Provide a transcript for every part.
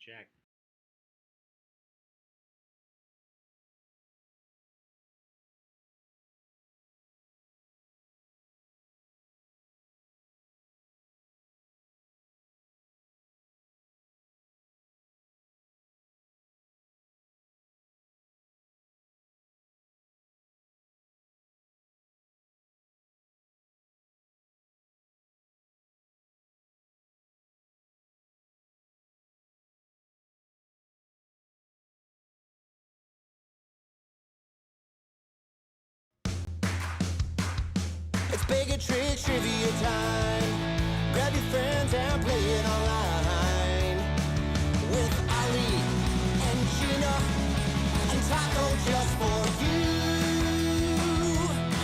Check. It's Baig of Tricks trivia time. Grab your friends and play it online. With Ali and Gina and Taco just for you.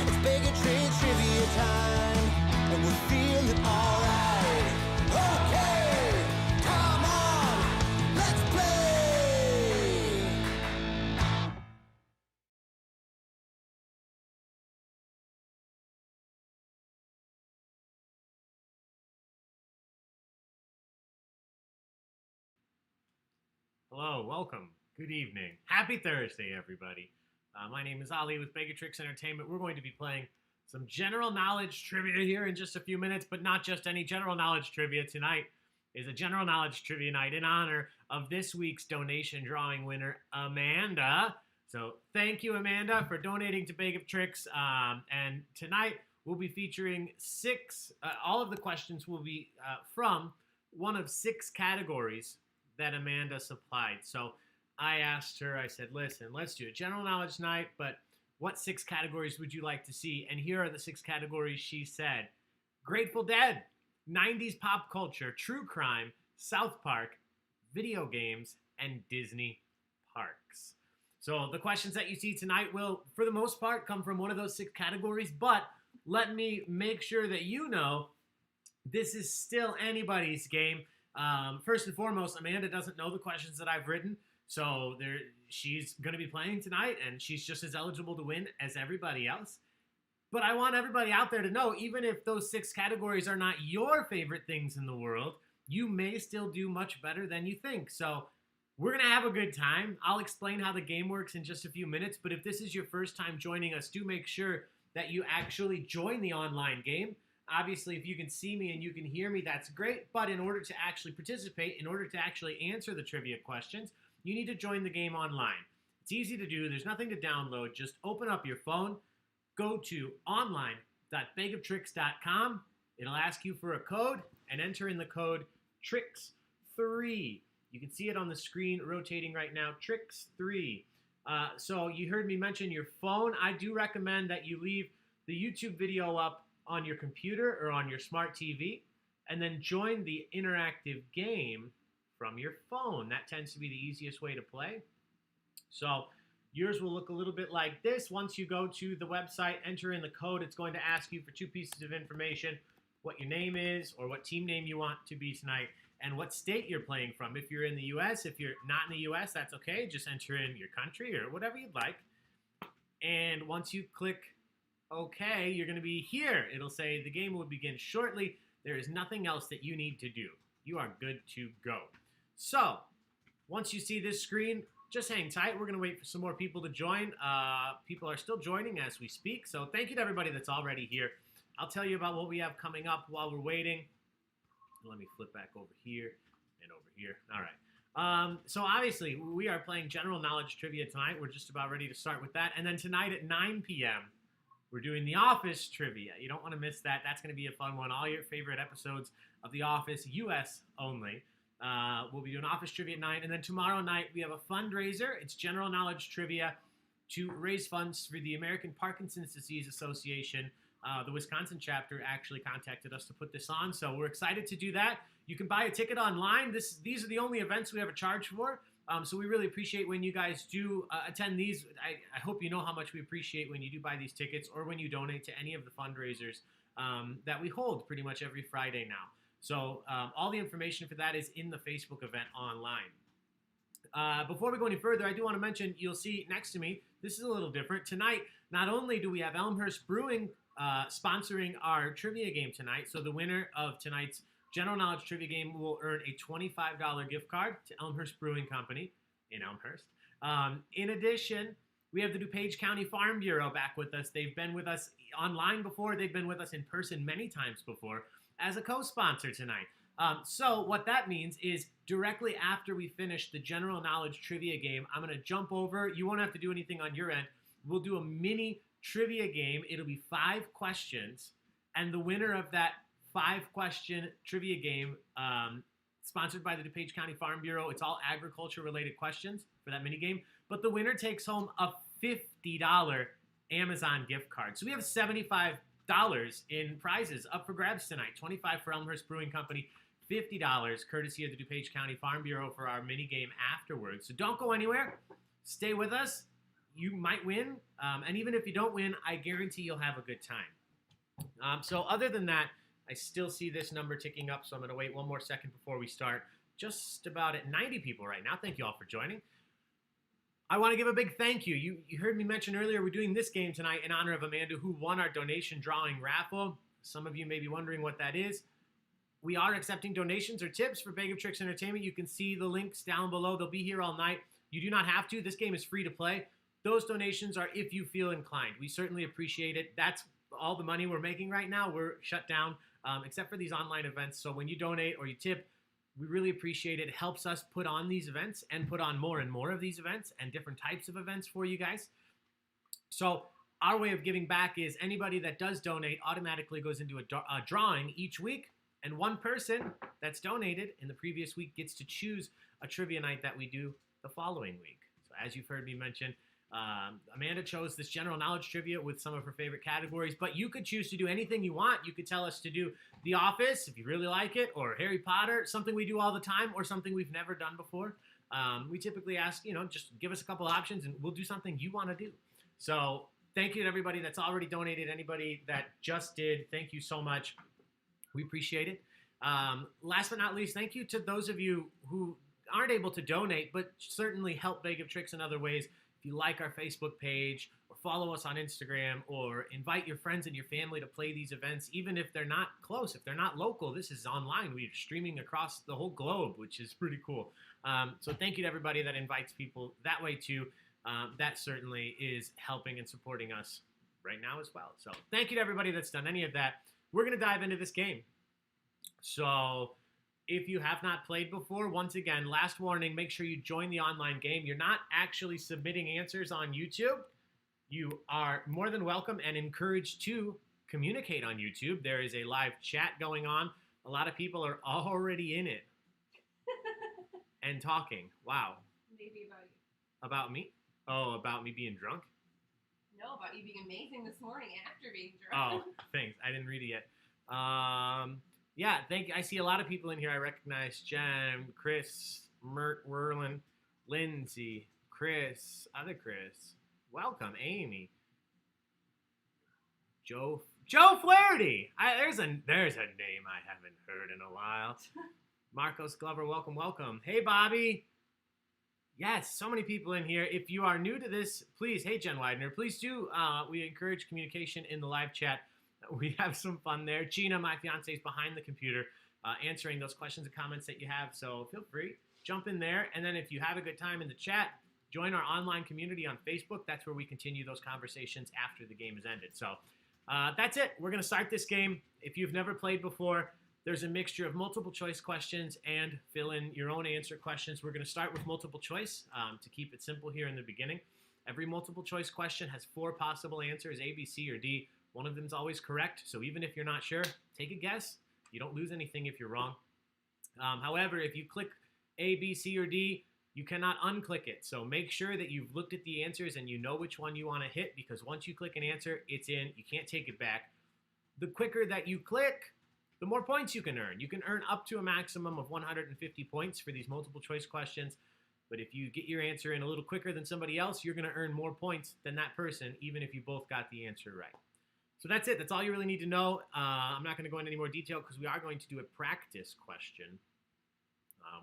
It's Baig of Tricks trivia time. And we're feeling alright. Okay, come on, let's play. Hello, welcome. Good evening. Happy Thursday, everybody. My name is Ali with Baig of Tricks Entertainment. We're going to be playing some general knowledge trivia here in just a few minutes, but not just any general knowledge trivia. Tonight is a general knowledge trivia night in honor of this week's donation drawing winner, Amanda. So thank you, Amanda, for donating to Baig of Tricks. And tonight we'll be featuring all of the questions will be from one of 6 categories that Amanda supplied. So I asked her, I said, listen, let's do a general knowledge night, but what 6 categories would you like to see? And here are the 6 categories she said. Grateful Dead, 90s pop culture, true crime, South Park, video games, and Disney parks. So the questions that you see tonight will, for the most part, come from one of those 6 categories, but let me make sure that you know this is still anybody's game. First and foremost, Amanda doesn't know the questions that I've written, so she's going to be playing tonight, and she's just as eligible to win as everybody else. But I want everybody out there to know, even if those 6 categories are not your favorite things in the world, you may still do much better than you think. So we're going to have a good time. I'll explain how the game works in just a few minutes, but if this is your first time joining us, do make sure that you actually join the online game. Obviously, if you can see me and you can hear me, that's great. But in order to actually participate, in order to actually answer the trivia questions, you need to join the game online. It's easy to do. There's nothing to download. Just open up your phone, go to online.baigoftricks.com. It'll ask you for a code, and enter in the code TRICKS3. You can see it on the screen rotating right now, TRICKS3. So you heard me mention your phone. I do recommend that you leave the YouTube video up on your computer or on your smart TV, and then join the interactive game from your phone. That tends to be the easiest way to play. So yours will look a little bit like this. Once you go to the website, enter in the code, it's going to ask you for 2 pieces of information: what your name is, or what team name you want to be tonight, and what state you're playing from. If you're in the US, if you're not in the US, that's okay. Just enter in your country or whatever you'd like. And once you click okay, you're going to be here. It'll say the game will begin shortly. There is nothing else that you need to do. You are good to go. So, once you see this screen, just hang tight. We're going to wait for some more people to join. People are still joining as we speak. So, thank you to everybody that's already here. I'll tell you about what we have coming up while we're waiting. Let me flip back over here and over here. All right. So obviously, we are playing general knowledge trivia tonight. We're just about ready to start with that. And then tonight at 9 p.m., we're doing The Office trivia. You don't want to miss that. That's going to be a fun one. All your favorite episodes of The Office, U.S. only. We'll be doing Office trivia at 9. And then tomorrow night, we have a fundraiser. It's general knowledge trivia to raise funds for the American Parkinson's Disease Association. The Wisconsin chapter actually contacted us to put this on, so we're excited to do that. You can buy a ticket online. These are the only events we have a charge for. So we really appreciate when you guys do attend these. I hope you know how much we appreciate when you do buy these tickets or when you donate to any of the fundraisers that we hold pretty much every Friday now. So all the information for that is in the Facebook event online. Before we go any further, I do want to mention, you'll see next to me, this is a little different. Tonight, not only do we have Elmhurst Brewing sponsoring our trivia game tonight, so the winner of tonight's General knowledge trivia game will earn a $25 gift card to Elmhurst Brewing Company in Elmhurst. In addition, we have the DuPage County Farm Bureau back with us. They've been with us online before. They've been with us in person many times before as a co-sponsor tonight. So what that means is directly after we finish the general knowledge trivia game, I'm going to jump over. You won't have to do anything on your end. We'll do a mini trivia game. It'll be 5 questions. And the winner of that 5-question trivia game, sponsored by the DuPage County Farm Bureau, it's all agriculture-related questions for that mini game. But the winner takes home a $50 Amazon gift card. So we have $75 in prizes up for grabs tonight. $25 for Elmhurst Brewing Company, $50 courtesy of the DuPage County Farm Bureau for our mini game afterwards. So don't go anywhere. Stay with us. You might win. And even if you don't win, I guarantee you'll have a good time. So other than that, I still see this number ticking up, so I'm going to wait one more second before we start. Just about at 90 people right now. Thank you all for joining. I want to give a big thank you. You heard me mention earlier we're doing this game tonight in honor of Amanda, who won our donation drawing raffle. Some of you may be wondering what that is. We are accepting donations or tips for Baig of Tricks Entertainment. You can see the links down below. They'll be here all night. You do not have to. This game is free to play. Those donations are if you feel inclined. We certainly appreciate it. That's all the money we're making right now. We're shut down, except for these online events. So when you donate or you tip, we really appreciate it. It helps us put on these events and put on more and more of these events and different types of events for you guys. So our way of giving back is anybody that does donate automatically goes into a drawing each week. And one person that's donated in the previous week gets to choose a trivia night that we do the following week. So as you've heard me mention, Amanda chose this general knowledge trivia with some of her favorite categories, but you could choose to do anything you want. You could tell us to do The Office, if you really like it, or Harry Potter, something we do all the time, or something we've never done before. We typically ask, just give us a couple options, and we'll do something you want to do. So thank you to everybody that's already donated. Anybody that just did, thank you so much. We appreciate it. Last but not least, thank you to those of you who aren't able to donate, but certainly help Baig of Tricks in other ways. If you like our Facebook page, or follow us on Instagram, or invite your friends and your family to play these events, even if they're not close, if they're not local. This is online. We're streaming across the whole globe, which is pretty cool. So thank you to everybody that invites people that way too. That certainly is helping and supporting us right now as well. So thank you to everybody that's done any of that. We're going to dive into this game. So if you have not played before, once again, last warning, make sure you join the online game. You're not actually submitting answers on YouTube. You are more than welcome and encouraged to communicate on YouTube. There is a live chat going on. A lot of people are already in it and talking. Wow. Maybe about you. About me? Oh, about me being drunk? No, about you being amazing this morning after being drunk. Oh, thanks. I didn't read it yet. Yeah, I see a lot of people in here. I recognize Jen, Chris, Mert, Werlin, Lindsay, Chris, other Chris. Welcome, Amy. Joe Flaherty. There's a name I haven't heard in a while. Marcos Glover, welcome. Hey, Bobby. Yes, so many people in here. If you are new to this, please, hey, Jen Widener, please do. We encourage communication in the live chat. We have some fun there. Gina, my fiance, is behind the computer answering those questions and comments that you have. So feel free, jump in there. And then if you have a good time in the chat, join our online community on Facebook. That's where we continue those conversations after the game has ended. So that's it. We're going to start this game. If you've never played before, there's a mixture of multiple choice questions and fill in your own answer questions. We're going to start with multiple choice to keep it simple here in the beginning. Every multiple choice question has 4 possible answers, A, B, C, or D. One of them is always correct, so even if you're not sure, take a guess. You don't lose anything if you're wrong. However, if you click A, B, C, or D, you cannot unclick it. So make sure that you've looked at the answers and you know which one you want to hit, because once you click an answer, it's in. You can't take it back. The quicker that you click, the more points you can earn. You can earn up to a maximum of 150 points for these multiple choice questions. But if you get your answer in a little quicker than somebody else, you're going to earn more points than that person, even if you both got the answer right. So that's it. That's all you really need to know. I'm not going to go into any more detail because we are going to do a practice question.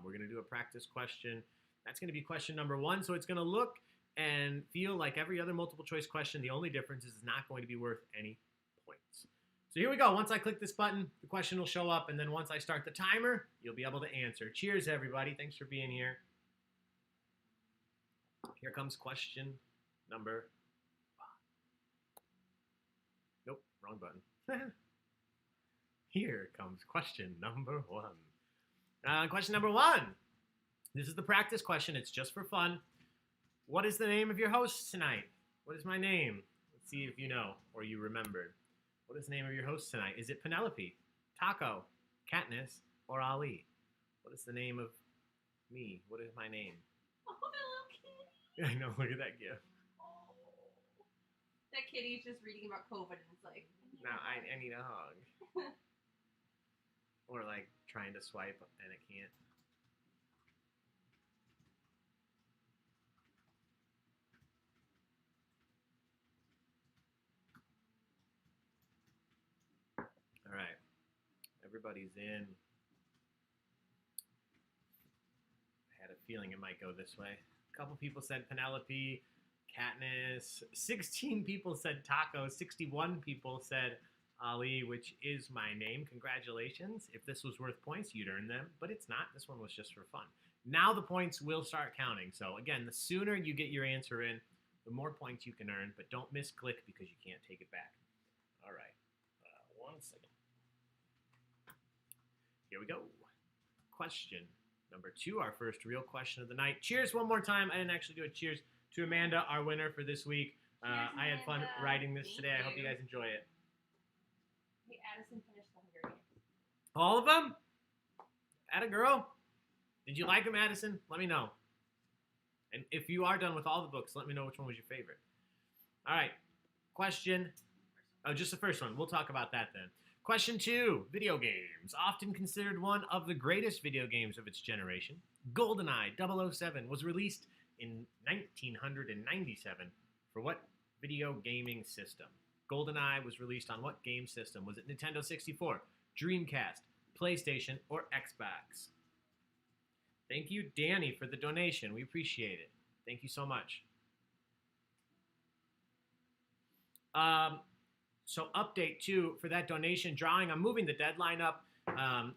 We're going to do a practice question. That's going to be question number 1. So it's going to look and feel like every other multiple choice question. The only difference is it's not going to be worth any points. So here we go. Once I click this button, the question will show up, and then once I start the timer, you'll be able to answer. Cheers, everybody. Thanks for being here. Here comes question number 1. Nope, wrong button. Here comes question number 1. Question number 1. This is the practice question. It's just for fun. What is the name of your host tonight? What is my name? Let's see if you know or you remembered. What is the name of your host tonight? Is it Penelope, Taco, Katniss, or Ali? What is the name of me? What is my name? Oh, the little kitty. I know, look at that gift. Oh. That kitty's just reading about COVID and it's like, Now I need a hug. Or like trying to swipe and it can't. All right, everybody's in. I had a feeling it might go this way. A couple people said Penelope, Katniss. 16 people said Taco. 61 people said Ali, which is my name. Congratulations. If this was worth points, you'd earn them, but it's not. This one was just for fun. Now the points will start counting. So again, the sooner you get your answer in, the more points you can earn, but don't misclick because you can't take it back. All right, 1 second. Here we go. Question number 2, our first real question of the night. Cheers one more time. I didn't actually do a cheers to Amanda, our winner for this week. I had fun writing this today. I hope you guys enjoy it. hey, Addison finished the Hunger Games. All of them? Atta girl. Did you like them, Addison? Let me know. And if you are done with all the books, let me know which one was your favorite. All right. Question. Oh, just the first one. We'll talk about that then. Question 2. Video games. Often considered one of the greatest video games of its generation, GoldenEye 007 was released in 1997 for what video gaming system? GoldenEye was released on what game system? Was it Nintendo 64, Dreamcast, PlayStation, or Xbox? Thank you, Danny, for the donation. We appreciate it. Thank you so much. So update too for that donation drawing. I'm moving the deadline up,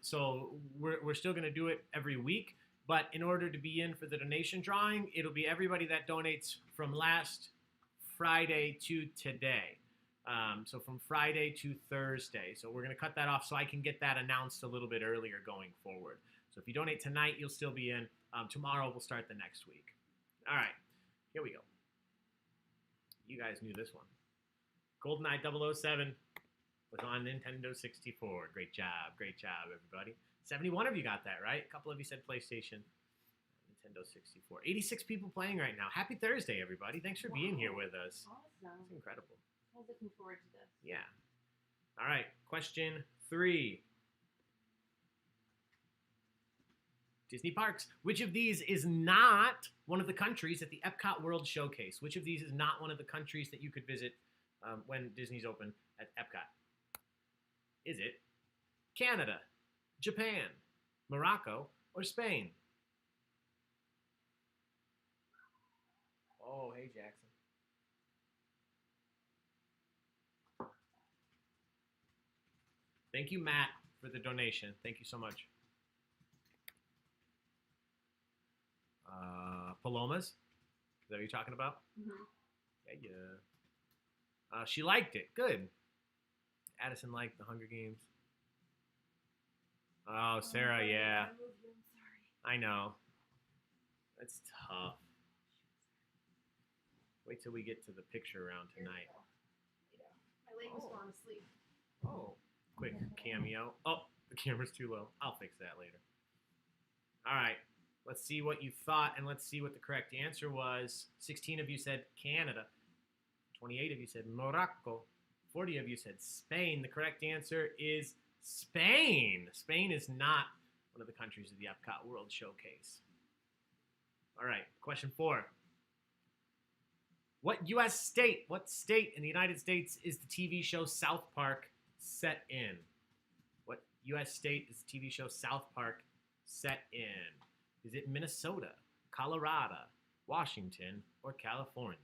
so we're still going to do it every week. But in order to be in for the donation drawing, it'll be everybody that donates from last Friday to today. So from Friday to Thursday. So we're going to cut that off so I can get that announced a little bit earlier going forward. So if you donate tonight, you'll still be in. Tomorrow we'll start the next week. All right, here we go. You guys knew this one. GoldenEye 007 was on Nintendo 64. Great job, everybody. 71 of you got that right. A couple of you said PlayStation, Nintendo 64. 86 people playing right now. Happy Thursday, everybody. Thanks for being here with us. Awesome. It's incredible. I was looking forward to this. Yeah. All right, question 3. Disney parks. Which of these is not one of the countries at the Epcot World Showcase? Which of these is not one of the countries that you could visit when Disney's open at Epcot? Is it Canada, Japan, Morocco, or Spain? Oh, hey, Jackson. Thank you, Matt, for the donation. Thank you so much. Palomas? Is that what you're talking about? Mm-hmm. Yeah. She liked it. Good. Addison liked the Hunger Games. Oh, Sarah, yeah. I moved you. I'm sorry. I know. That's tough. Wait till we get to the picture round tonight. My leg was falling asleep. Oh, quick cameo. Oh, the camera's too low. I'll fix that later. All right. Let's see what you thought, and let's see what the correct answer was. 16 of you said Canada. 28 of you said Morocco. 40 of you said Spain. The correct answer is Spain. Spain is not one of the countries of the Epcot World Showcase. All right, question 4. What state in the United States is the TV show South Park set in? What U.S. state is the TV show South Park set in? Is it Minnesota, Colorado, Washington, or California?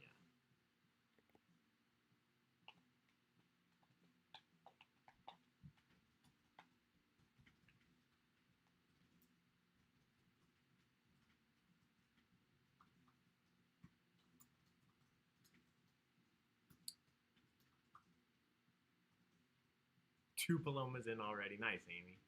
2 Palomas in already. Nice, Amy.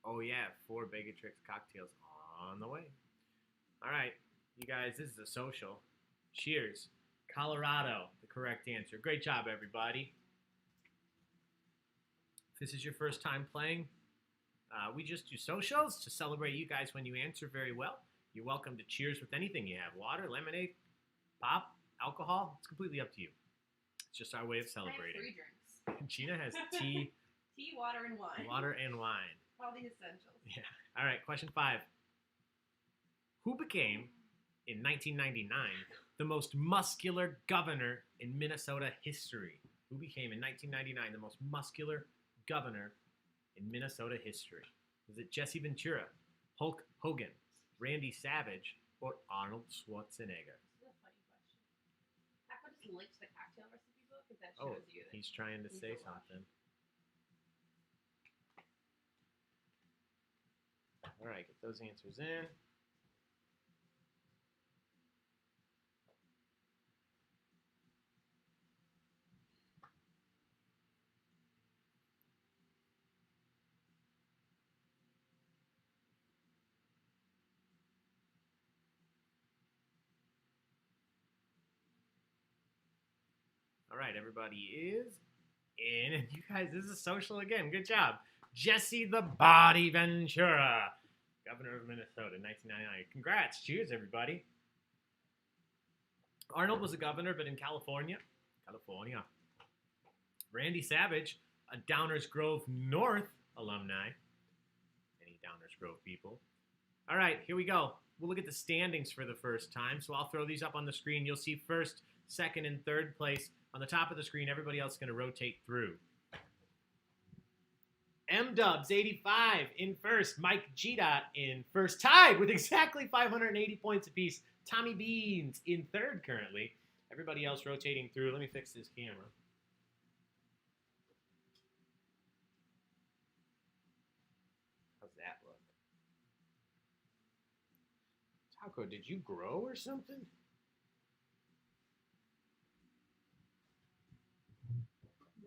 Oh, yeah. 4 Baig-O-Tricks cocktails on the way. All right. You guys, this is a social. Cheers. Colorado, the correct answer. Great job, everybody. If this is your first time playing, we just do socials to celebrate you guys when you answer very well. You're welcome to cheers with anything you have. Water, lemonade, pop, alcohol. It's completely up to you. It's just our way of celebrating. I have 3 drinks. Gina has tea. Tea, water, and wine. Water and wine. All the essentials. Yeah. All right, question 5. Who became, in 1999, the most muscular governor in Minnesota history? Who became, in 1999, the most muscular governor in Minnesota history? Was it Jesse Ventura, Hulk Hogan, Randy Savage, or Arnold Schwarzenegger? This is a funny question. Paco just linked the cocktail recipe book because that shows you that He's trying to he's say a lush. something. All right, get those answers in. All right, everybody is in. And you guys, this is social again. Good job. Jesse the Body Ventura, governor of Minnesota, 1999. Congrats. Cheers, everybody. Arnold was a governor, but in California. California. Randy Savage, a Downers Grove North alumni. Any Downers Grove people? All right, here we go. We'll look at the standings for the first time. So I'll throw these up on the screen. You'll see first, second, and third place. On the top of the screen, everybody else is going to rotate through. M-Dubs, 85 in first. Mike G-Dot in first, tied with exactly 580 points apiece. Tommy Beans in third currently. Everybody else rotating through. Let me fix this camera. How's that look? Taco, did you grow or something?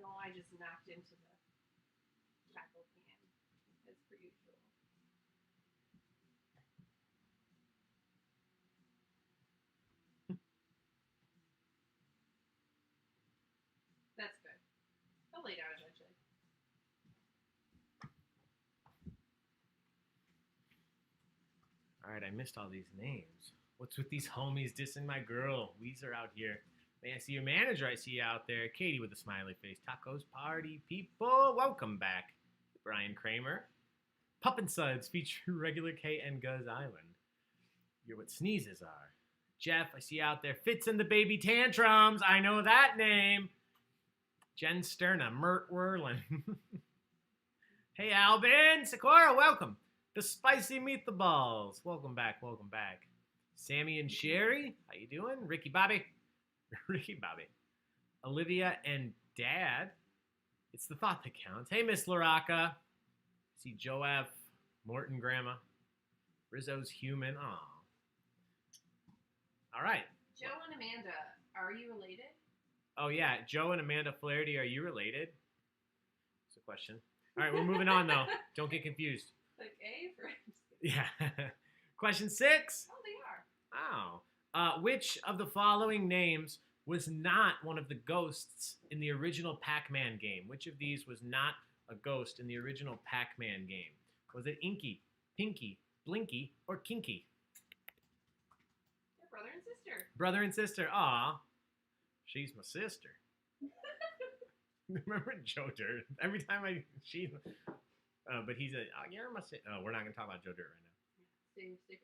No, I just knocked into the taco pan, as per usual. That's good. I'll lay down eventually. All right, I missed all these names. What's with these homies dissing my girl? Weezer out here. May I see your manager? I see you out there. Katie with a smiley face. Tacos party people. Welcome back. Brian Kramer. Pup and Suds feature regular K and Guz Island. You're what sneezes are. Jeff, I see you out there. Fits in the baby tantrums. I know that name. Jen Sterna. Mert Werlin. Hey, Albin. Sakura, welcome. The Spicy Meatballs. Welcome back. Welcome back. Sammy and Sherry. How you doing? Ricky Bobby. Ricky Bobby. Olivia and Dad. It's the thought that counts. Hey, Miss Laraka. See Joab, Morton Grandma. Rizzo's human. Aw. All right. Joe and Amanda, are you related? Oh, yeah. Joe and Amanda Flaherty, are you related? That's a question. All right, we're moving on, though. Don't get confused. Like, friends. Yeah. Question 6. Oh, they are. Oh. Which of the following names was not one of the ghosts in the original Pac-Man game? Which of these was not a ghost in the original Pac-Man game? Was it Inky, Pinky, Blinky, or Kinky? They're brother and sister. Brother and sister. Aw. She's my sister. Remember Joe Dirt? Every time but he's you're my sister. Oh, we're not going to talk about Joe Dirt right now. Stay with.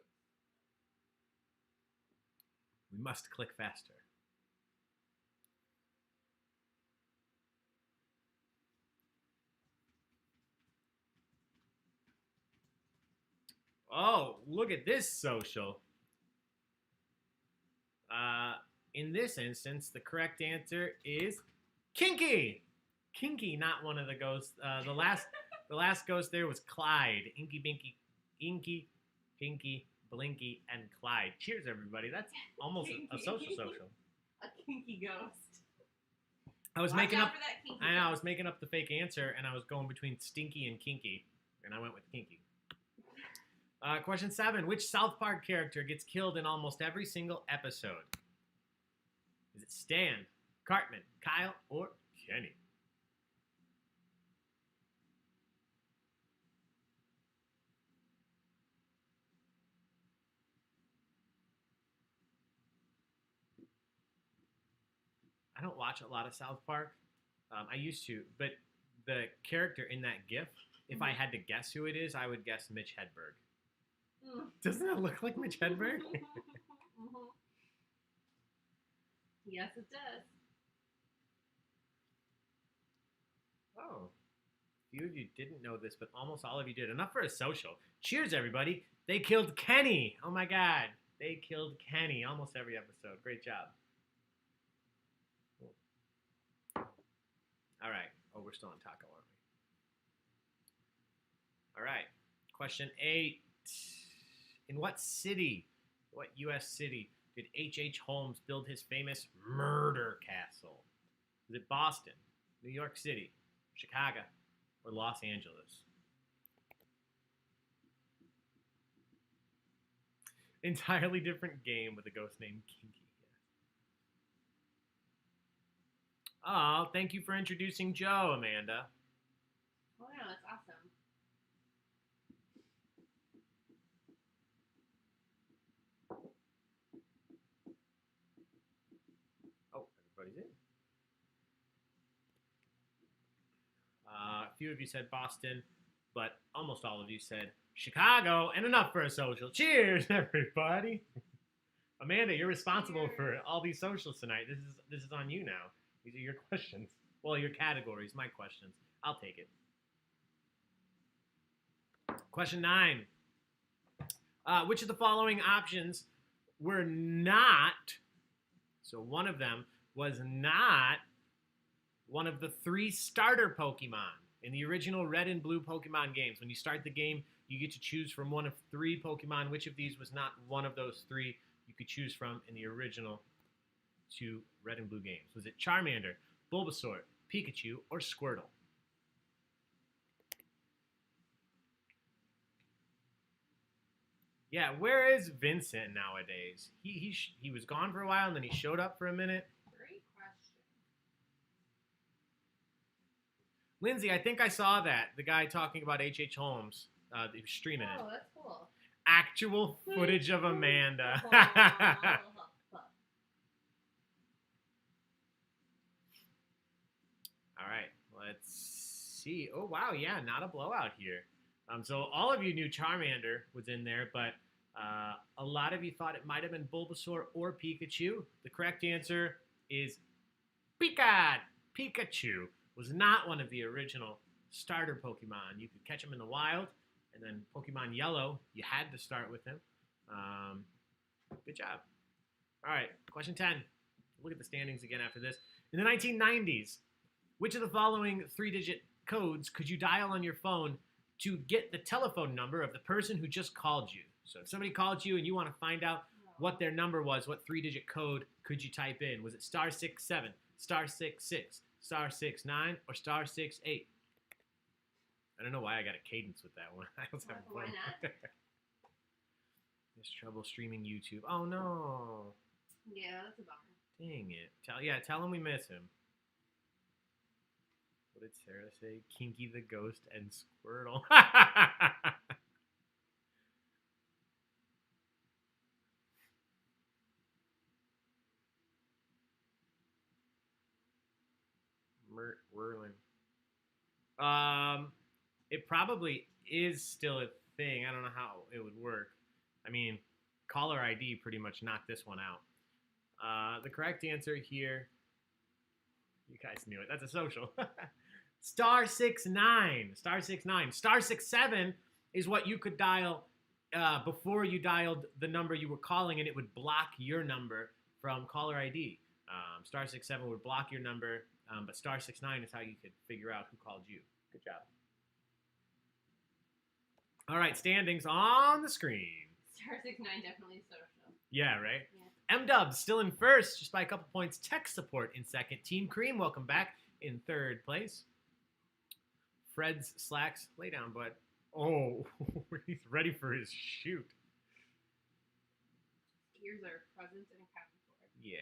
We must click faster. Oh, look at this social. In this instance, the correct answer is Kinky. Kinky, not one of the ghosts. The last ghost there was Clyde. Inky Pinky, Blinky, and Clyde. Cheers, everybody. That's almost a social. A kinky ghost. I was Watch making out up. for that kinky I know. I ghost. was making up the fake answer, and I was going between stinky and kinky, and I went with kinky. Question 7. Which South Park character gets killed in almost every single episode? Is it Stan, Cartman, Kyle, or Kenny? I don't watch a lot of South Park. I used to, but the character in that GIF, if I had to guess who it is, I would guess Mitch Hedberg. Doesn't it look like Mitch Hedberg? Yes, it does. Oh. A few of you didn't know this, but almost all of you did. Enough for a social. Cheers, everybody. They killed Kenny. Oh, my God. They killed Kenny almost every episode. Great job. All right. Oh, we're still on taco, aren't we? All right. Question 8. In what U.S. city, did H.H. Holmes build his famous murder castle? Is it Boston, New York City, Chicago, or Los Angeles? Entirely different game with a ghost named Kinky. Oh, thank you for introducing Joe, Amanda. Oh, yeah, that's awesome. Oh, everybody's in. A few of you said Boston, but almost all of you said Chicago, and enough for a social. Cheers, everybody. Amanda, you're responsible for all these socials tonight. This is on you now. These are your questions. Well, your categories, my questions. I'll take it. Question 9. Which of the following options were not, so one of them was not one of the 3 starter Pokemon in the original Red and Blue Pokemon games. When you start the game, you get to choose from one of 3 Pokemon. Which of these was not one of those 3 you could choose from in the original 2 Red and Blue games? Was it Charmander, Bulbasaur, Pikachu, or Squirtle? Yeah, where is Vincent nowadays? He was gone for a while, and then he showed up for a minute. Great question. Lindsay, I think I saw that. The guy talking about H.H. Holmes. He was streaming it. Oh, that's cool. Actual footage of Amanda. All right, let's see. Oh, wow, yeah, not a blowout here. So all of you knew Charmander was in there, but a lot of you thought it might have been Bulbasaur or Pikachu. The correct answer is Pikachu was not one of the original starter Pokemon. You could catch him in the wild, and then Pokemon Yellow, you had to start with him. Good job. All right, question 10. Look at the standings again after this. In the 1990s, which of the following 3-digit codes could you dial on your phone to get the telephone number of the person who just called you? So if somebody called you and you want to find out what their number was, what 3-digit code could you type in? Was it *67, *66, *69, or *68? I don't know why I got a cadence with that one. I was having fun. Why not? There's trouble streaming YouTube. Oh no. Yeah, that's a bummer. Dang it. Tell him we miss him. What did Sarah say? Kinky the Ghost and Squirtle. Whirling. It probably is still a thing. I don't know how it would work. I mean, caller ID pretty much knocked this one out. The correct answer here, you guys knew it. That's a social. *69. *67 is what you could dial before you dialed the number you were calling, and it would block your number from caller ID. *67 would block your number, but *69 is how you could figure out who called you. Good job. All right, standings on the screen. Star 69 definitely social. Yeah, right? Yeah. M-Dub still in first, just by a couple points. Tech support in second. Team Cream, welcome back, in third place. Fred's slacks, lay down, bud. Oh, he's ready for his shoot. Ears are present and accounted for. Yeah,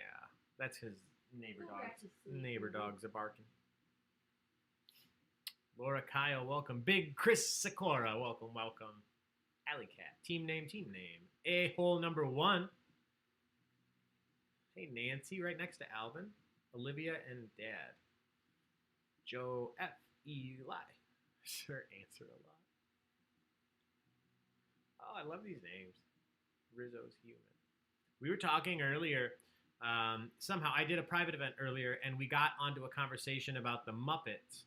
that's his neighbor Go back dogs. to sleep. Neighbor dogs are barking. Laura Kyle, welcome. Big Chris Sikora, welcome, welcome. Alley Cat, team name. A-hole number 1. Hey, Nancy, right next to Alvin. Olivia and Dad. Joe F. Eli. Sure, answer a lot. Oh, I love these names. Rizzo's human. We were talking earlier. Somehow I did a private event earlier, and we got onto a conversation about the Muppets.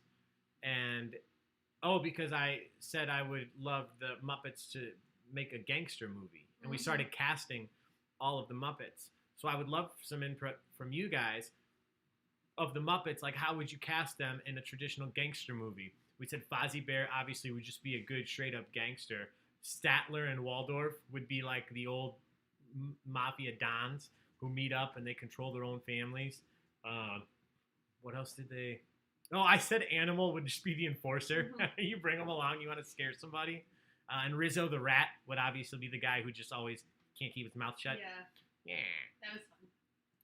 And, because I said I would love the Muppets to make a gangster movie. And we started casting all of the Muppets. So I would love some input from you guys of the Muppets. Like, how would you cast them in a traditional gangster movie? We said Fozzie Bear obviously would just be a good straight-up gangster. Statler and Waldorf would be like the old mafia dons who meet up and they control their own families. What else did they... Oh, I said Animal would just be the enforcer. You bring him along, you want to scare somebody. And Rizzo the Rat would obviously be the guy who just always can't keep his mouth shut. Yeah. That was fun.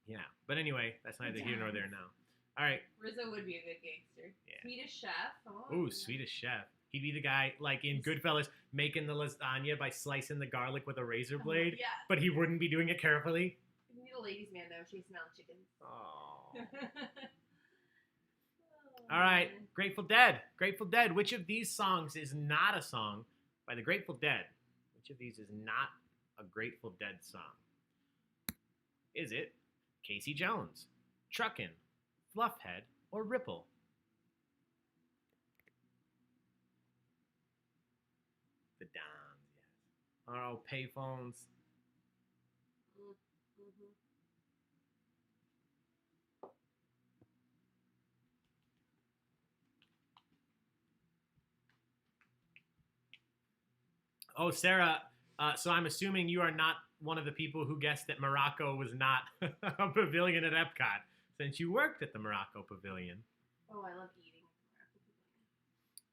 Yeah. But anyway, that's neither here nor there now. All right. Rizzo would be a good gangster. Yeah. Swedish Chef. Oh, Ooh, Swedish Chef. He'd be the guy, like in Goodfellas, making the lasagna by slicing the garlic with a razor blade. Yeah. But he wouldn't be doing it carefully. You need a ladies' man, though, chasing out chickens. Oh. All right. Grateful Dead. Grateful Dead. Which of these songs is not a song by the Grateful Dead? Which of these is not a Grateful Dead song? Is it Casey Jones, Truckin', Fluffhead, or Ripple? The Dons, yes. Oh, payphones. Oh, Sarah, so I'm assuming you are not one of the people who guessed that Morocco was not a pavilion at Epcot, since you worked at the Morocco Pavilion. Oh, I love eating at the Morocco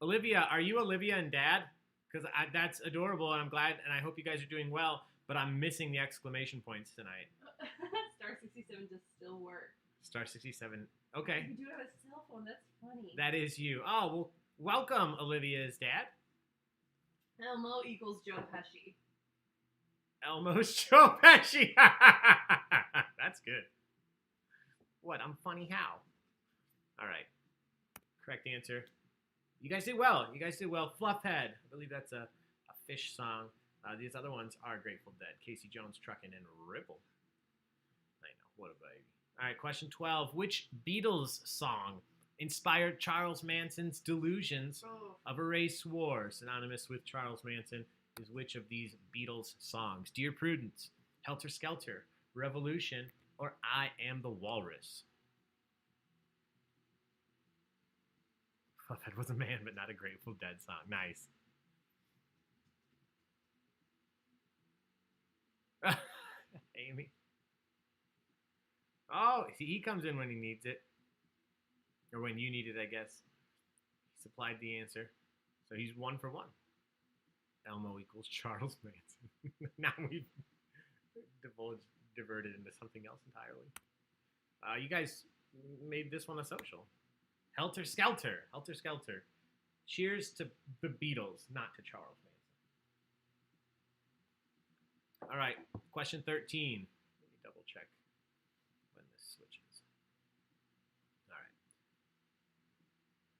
Pavilion. Olivia, are you Olivia and Dad? Because that's adorable, and I'm glad, and I hope you guys are doing well, but I'm missing the exclamation points tonight. Star 67 does still work. Star 67, okay. You can do it on a cell phone, that's funny. That is you. Oh, well, welcome, Olivia's dad. Elmo equals Joe Pesci. Elmo's Joe Pesci. That's good. What? I'm funny how? All right. Correct answer. You guys did well. Fluffhead. I believe that's a fish song. These other ones are Grateful Dead. Casey Jones, Truckin', and Ripple. I know. What a baby. All right. Question 12. Which Beatles song inspired Charles Manson's delusions of a race war? Synonymous with Charles Manson is which of these Beatles songs? Dear Prudence, Helter Skelter, Revolution, or I Am the Walrus? Fluffhead was a man, but not a Grateful Dead song. Nice. Amy. Oh, see, he comes in when he needs it. Or when you need it, I guess. He supplied the answer. So he's 1 for 1. Elmo equals Charles Manson. Now we've diverted into something else entirely. You guys made this one a social. Helter Skelter. Helter Skelter. Cheers to the Beatles, not to Charles Manson. All right, question 13. Let me double check when this switches. All right.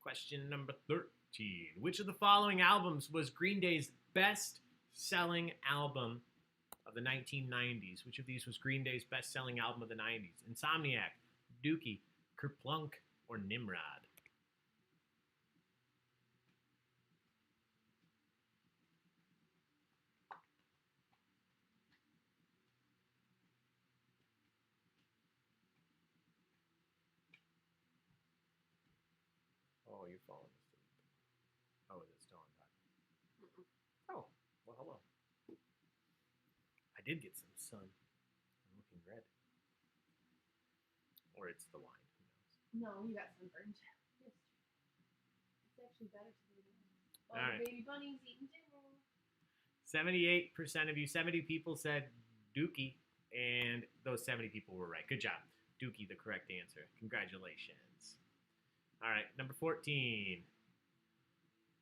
Question number 13. Which of the following albums was Green Day's best-selling album of the 1990s? Which of these was Green Day's best-selling album of the 90s? Insomniac, Dookie, Kerplunk, or Nimrod? Oh, you're falling asleep. Oh, is it still on time? Oh, well, hello. did get some sun. I'm looking red. Or it's the wine. Who knows? No, you got sunburned. Yes. It's actually better today. Oh, All right. the baby bunny's eating dinner. 78% of you, 70 people said Dookie, and those 70 people were right. Good job. Dookie, the correct answer. Congratulations. All right, number 14.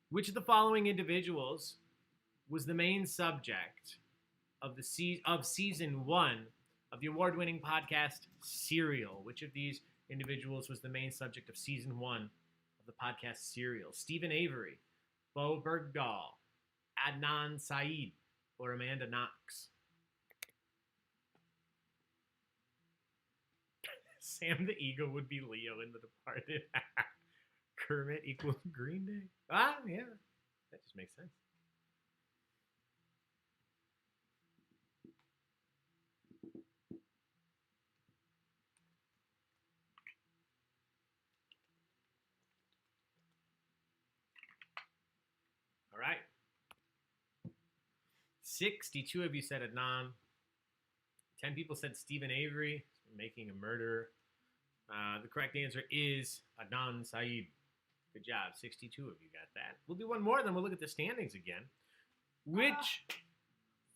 Which of the following individuals was the main subject of season 1 of the award-winning podcast Serial? Which of these individuals was the main subject of season 1 of the podcast Serial? Stephen Avery, Bo Bergdahl, Adnan Syed, or Amanda Knox? Sam the Eagle would be Leo in The Departed. Kermit equals Green Day. Ah, yeah. That just makes sense. All right. 62 of you said Adnan. 10 people said Stephen Avery, making a murderer. The correct answer is Adnan Syed. Good job. 62 of you got that. We'll do one more, then we'll look at the standings again. Which...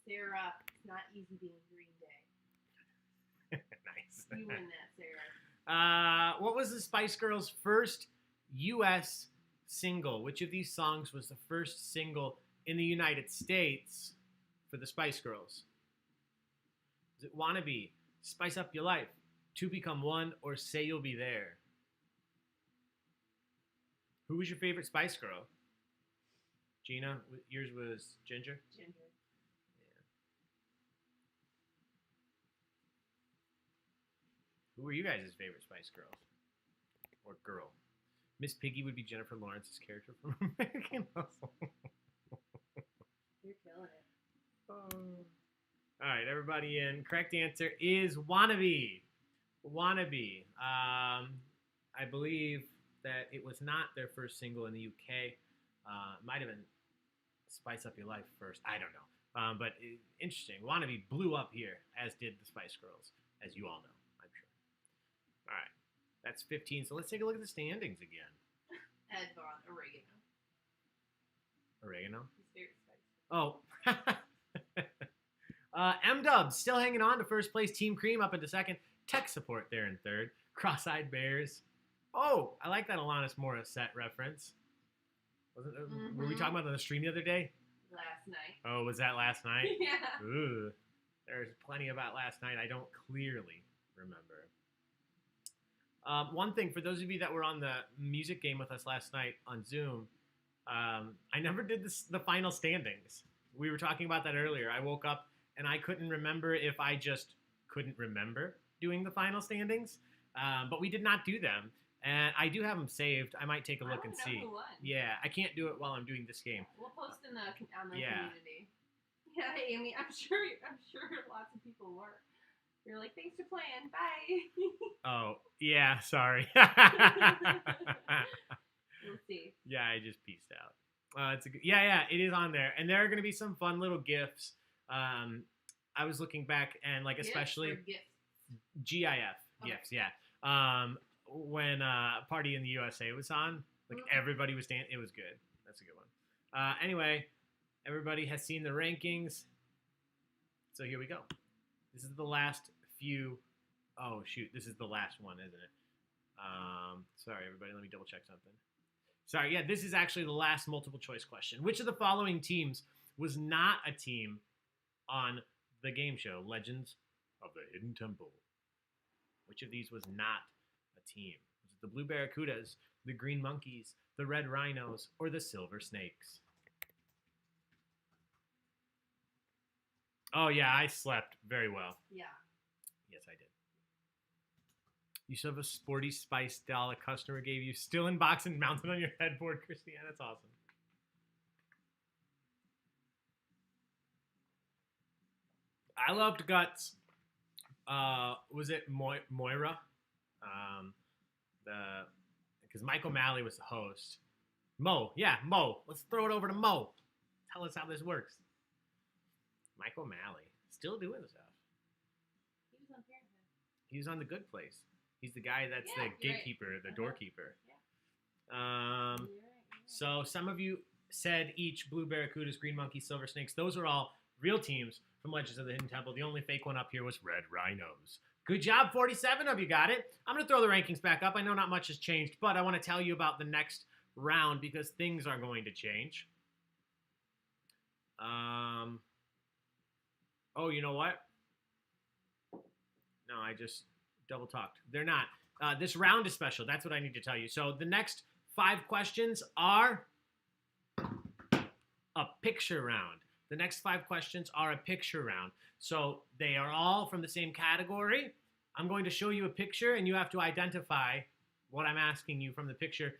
Sarah, it's not easy being Green Day. Nice. You win that, Sarah. What was the Spice Girls' first U.S. single? Which of these songs was the first single in the United States for the Spice Girls? Is it Wannabe, Spice Up Your Life, Two Become One, or Say You'll Be There? Who was your favorite Spice Girl? Gina, yours was Ginger? Ginger. Yeah. Who were you guys' favorite Spice Girls? Or girl? Miss Piggy would be Jennifer Lawrence's character from American Hustle. You're killing it. All right, everybody in. Correct answer is Wannabe. Wannabe. I believe that it was not their first single in the UK. It might have been Spice Up Your Life first. I don't know. But interesting. Wannabe blew up here, as did the Spice Girls, as you all know, I'm sure. All right. That's 15. So let's take a look at the standings again. Ed bought oregano. Oregano? His favorite spice. Oh. M-Dubs still hanging on to first place. Team Cream up into second. Tech Support there in third. Cross-Eyed Bears. Oh, I like that Alanis Morissette reference. Were we talking about it on the stream the other day? Last night. Oh, was that last night? Yeah. Ooh. There's plenty about last night I don't clearly remember. One thing, for those of you that were on the music game with us last night on Zoom, I never did the final standings. We were talking about that earlier. I woke up and I couldn't remember if I just couldn't remember doing the final standings, but we did not do them. And I do have them saved. I might take a look and see. Who won. Yeah, I can't do it while I'm doing this game. We'll post on the Yeah. community. Yeah, Amy, I'm sure lots of people were. You're like, thanks for playing. Bye. Oh, yeah, sorry. We'll see. Yeah, I just pieced out. It's a good, yeah, it is on there, and there are going to be some fun little gifts. I was looking back, and like Gifts especially or gifts? GIF Okay. gifts, yeah. When Party in the USA was on, like everybody was dancing. It was good. That's a good one. Anyway, everybody has seen the rankings, so here we go. This is the last few. Oh shoot, this is the last one, isn't it? Sorry, everybody. Let me double check something. Sorry, yeah, this is actually the last multiple choice question. Which of the following teams was not a team on the game show Legends of the Hidden Temple? Which of these was not a team? Was it the Blue Barracudas, the Green Monkeys, the Red Rhinos, or the Silver Snakes? Oh yeah, I slept very well. Yeah. Yes, I did. You still have a Sporty Spice doll a customer gave you, still in box and mounted on your headboard, Christiane. That's awesome. I loved Guts. Was it Moira? Because Mike O'Malley was the host. Mo. Let's throw it over to Mo. Tell us how this works. Mike O'Malley. Still doing stuff. He was on Parenthood. He was on The Good Place. He's the guy that's the gatekeeper, the doorkeeper. Yeah. You're right. So some of you said each blue barracudas, green monkeys, silver snakes. Those are all real teams from Legends of the Hidden Temple. The only fake one up here was red rhinos. Good job, 47 of you got it. I'm going to throw the rankings back up. I know not much has changed, but I want to tell you about the next round because things are going to change. Oh, you know what? No, I just double talked. They're not. This round is special. That's what I need to tell you. So the next 5 questions are a picture round. The next 5 questions are a picture round. So they are all from the same category. I'm going to show you a picture, and you have to identify what I'm asking you from the picture.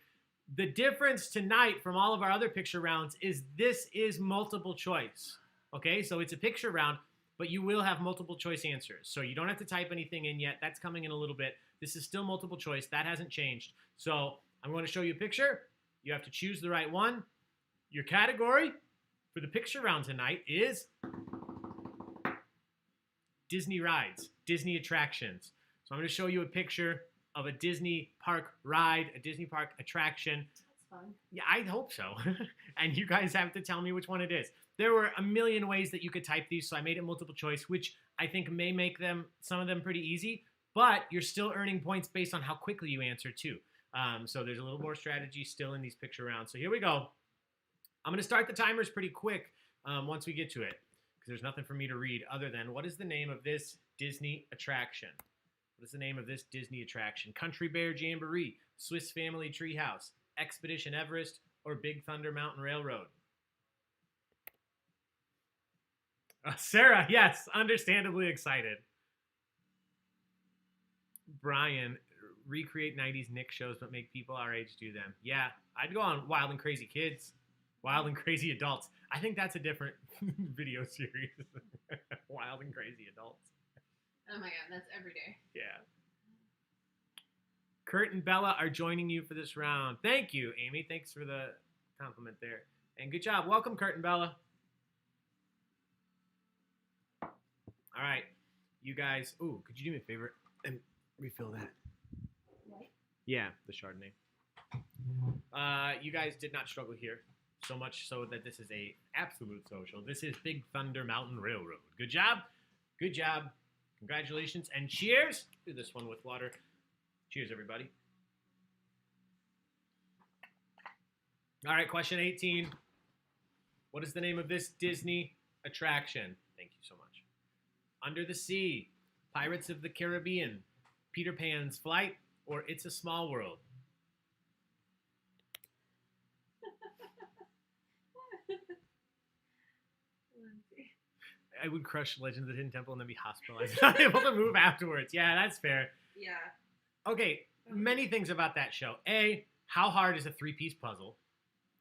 The difference tonight from all of our other picture rounds is this is multiple choice. Okay, so it's a picture round, but you will have multiple choice answers. So you don't have to type anything in yet. That's coming in a little bit. This is still multiple choice. That hasn't changed. So I'm going to show you a picture. You have to choose the right one. Your category for the picture round tonight is Disney rides, Disney attractions. So I'm going to show you a picture of a Disney park ride, a Disney park attraction. That's fun. Yeah, I hope so. And you guys have to tell me which one it is. There were a million ways that you could type these, so I made it multiple choice, which I think may make them, some of them, pretty easy, but you're still earning points based on how quickly you answer too. So there's a little more strategy still in these picture rounds. So here we go. I'm going to start the timers pretty quick once we get to it, because there's nothing for me to read other than what is the name of this Disney attraction? What is the name of this Disney attraction? Country Bear Jamboree, Swiss Family Treehouse, Expedition Everest, or Big Thunder Mountain Railroad? Sarah, yes, understandably excited. Brian, recreate 90s Nick shows, but make people our age do them. Yeah, I'd go on Wild and Crazy Kids, Wild and Crazy Adults. I think that's a different video series. Wild and Crazy Adults. Oh my god, that's every day. Yeah. Kurt and Bella are joining you for this round. Thank you, Amy. Thanks for the compliment there. And good job. Welcome, Kurt and Bella. All right. You guys. Ooh, could you do me a favor and refill that? Right? Yeah, the Chardonnay. You guys did not struggle here. So much so that this is a absolute social. This is Big Thunder Mountain Railroad. Good job. Good job. Congratulations. And cheers. Do this one with water. Cheers, everybody. All right, question 18. What is the name of this Disney attraction? Thank you so much. Under the Sea, Pirates of the Caribbean, Peter Pan's Flight, or It's a Small World? I would crush Legends of the Hidden Temple and then be hospitalized. Not able to move afterwards. Yeah, that's fair. Yeah. Okay, many things about that show. A, how hard is a 3-piece puzzle?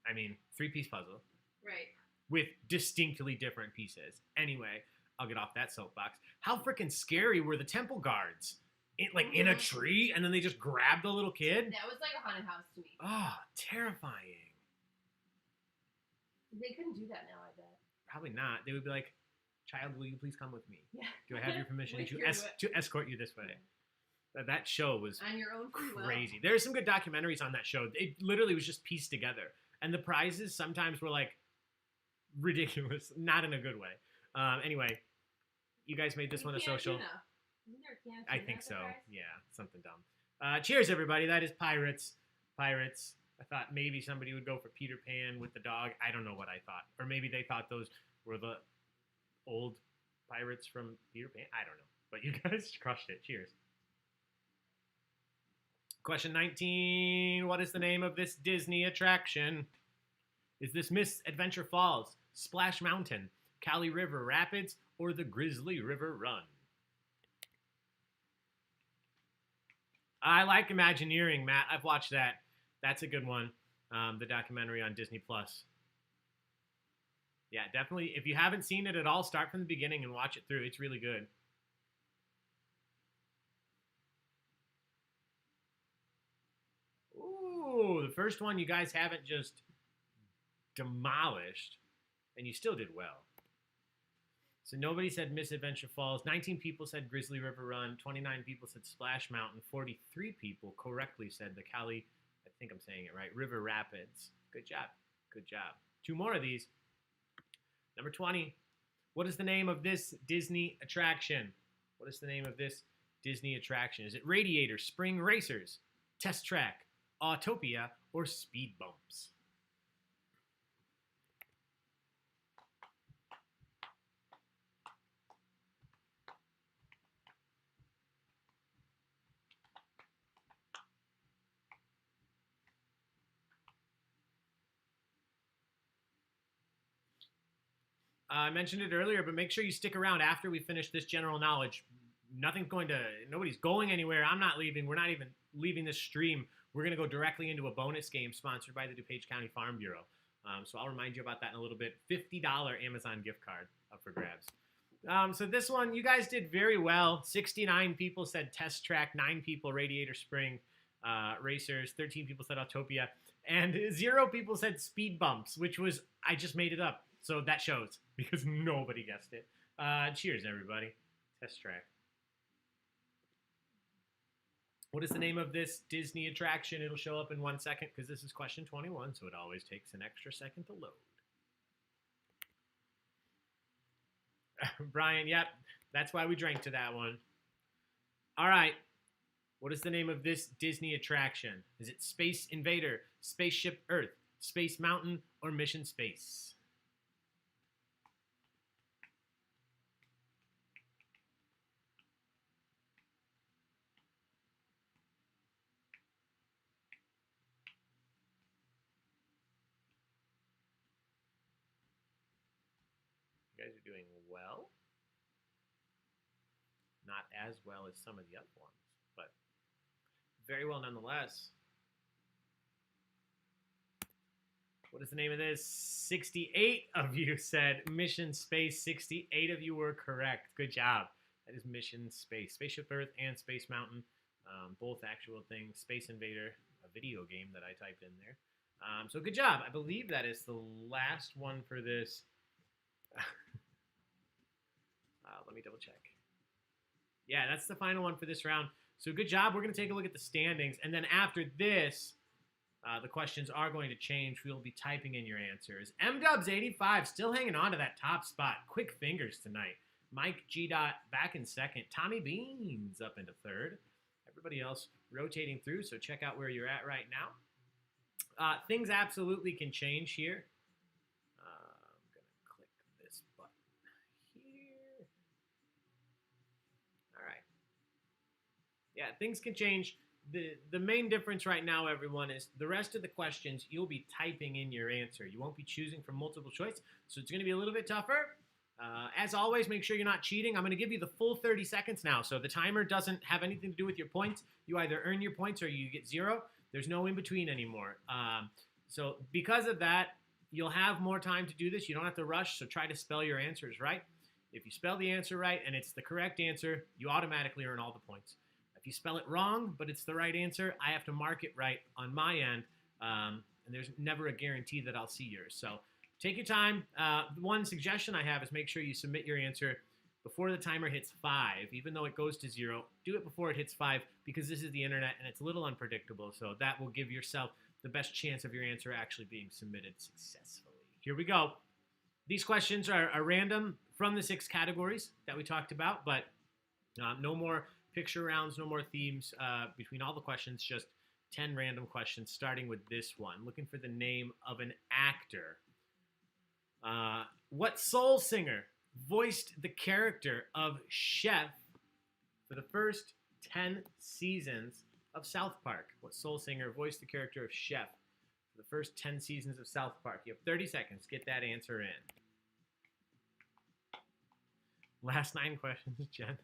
I mean, 3-piece puzzle. Right. With distinctly different pieces. Anyway, I'll get off that soapbox. How freaking scary were the temple guards? In a tree, and then they just grabbed the little kid? That was like a haunted house to me. Oh, terrifying. They couldn't do that now, I bet. Probably not. They would be like, child, will you please come with me? Yeah. Do I have your permission With to your to escort you this way? That show was on your own free will. crazy. There's some good documentaries on that show. It literally was just pieced together. And the prizes sometimes were like ridiculous, not in a good way. Anyway, you guys made this one a social. Isn't there a can of I tuna think at the so. prize? Yeah, something dumb. Cheers, everybody. That is Pirates. Pirates. I thought maybe somebody would go for Peter Pan with the dog. I don't know what I thought. Or maybe they thought those were the old pirates from Peter Pan. I don't know. But you guys crushed it. Cheers. Question 19. What is the name of this Disney attraction? Is this Miss Adventure Falls, Splash Mountain, Cali River Rapids, or the Grizzly River Run? I like Imagineering, Matt. I've watched that. That's a good one. The documentary on Disney Plus. Yeah, definitely. If you haven't seen it at all, start from the beginning and watch it through. It's really good. Ooh, the first one you guys haven't just demolished, and you still did well. So nobody said Misadventure Falls. 19 people said Grizzly River Run. 29 people said Splash Mountain. 43 people correctly said the Cali, I think I'm saying it right, River Rapids. Good job. Good job. 2 more of these. Number 20. What is the name of this Disney attraction? What is the name of this Disney attraction? Is it Radiator, Spring Racers, Test Track, Autopia, or Speed Bumps? I mentioned it earlier, but make sure you stick around after we finish this general knowledge. Nobody's going anywhere. I'm not leaving. We're not even leaving this stream. We're going to go directly into a bonus game sponsored by the DuPage County Farm Bureau. So I'll remind you about that in a little bit. $50 Amazon gift card up for grabs. So this one, you guys did very well. 69 people said Test Track, 9 people Radiator Spring Racers, 13 people said Autopia, and 0 people said Speed Bumps, which was, I just made it up. So that shows, because nobody guessed it. Cheers, everybody. Test Track. What is the name of this Disney attraction? It'll show up in 1 second, because this is question 21, so it always takes an extra second to load. Brian, yep, that's why we drank to that one. All right. What is the name of this Disney attraction? Is it Space Invader, Spaceship Earth, Space Mountain, or Mission Space? You guys are doing well. Not as well as some of the other ones, but very well nonetheless. What is the name of this? 68 of you said Mission Space. 68 of you were correct. Good job. That is Mission Space. Spaceship Earth and Space Mountain, both actual things. Space Invader, a video game that I typed in there. So good job. I believe that is the last one for this. Let me double check. Yeah, that's the final one for this round. So good job. We're going to take a look at the standings. And then after this, the questions are going to change. We'll be typing in your answers. MDubs85 still hanging on to that top spot. Quick fingers tonight. Mike G. Dot back in second. Tommy Beans up into third. Everybody else rotating through, so check out where you're at right now. Things absolutely can change here. I'm going to click this button here. All right. Yeah, things can change. The main difference right now, everyone, is the rest of the questions, you'll be typing in your answer. You won't be choosing from multiple choice, so it's going to be a little bit tougher. As always, make sure you're not cheating. I'm going to give you the full 30 seconds now, so the timer doesn't have anything to do with your points. You either earn your points or you get 0. There's no in-between anymore. So because of that, you'll have more time to do this. You don't have to rush, so try to spell your answers right. If you spell the answer right and it's the correct answer, you automatically earn all the points. If you spell it wrong, but it's the right answer, I have to mark it right on my end, and there's never a guarantee that I'll see yours. So take your time. One suggestion I have is make sure you submit your answer before the timer hits 5. Even though it goes to 0, do it before it hits 5 because this is the internet and it's a little unpredictable. So that will give yourself the best chance of your answer actually being submitted successfully. Here we go. These questions are random from the 6 categories that we talked about, but no more picture rounds, no more themes between all the questions, just 10 random questions, starting with this one. Looking for the name of an actor. What soul singer voiced the character of Chef for the first 10 seasons of South Park? What soul singer voiced the character of Chef for the first 10 seasons of South Park? You have 30 seconds. Get that answer in. Last 9 questions, Jen.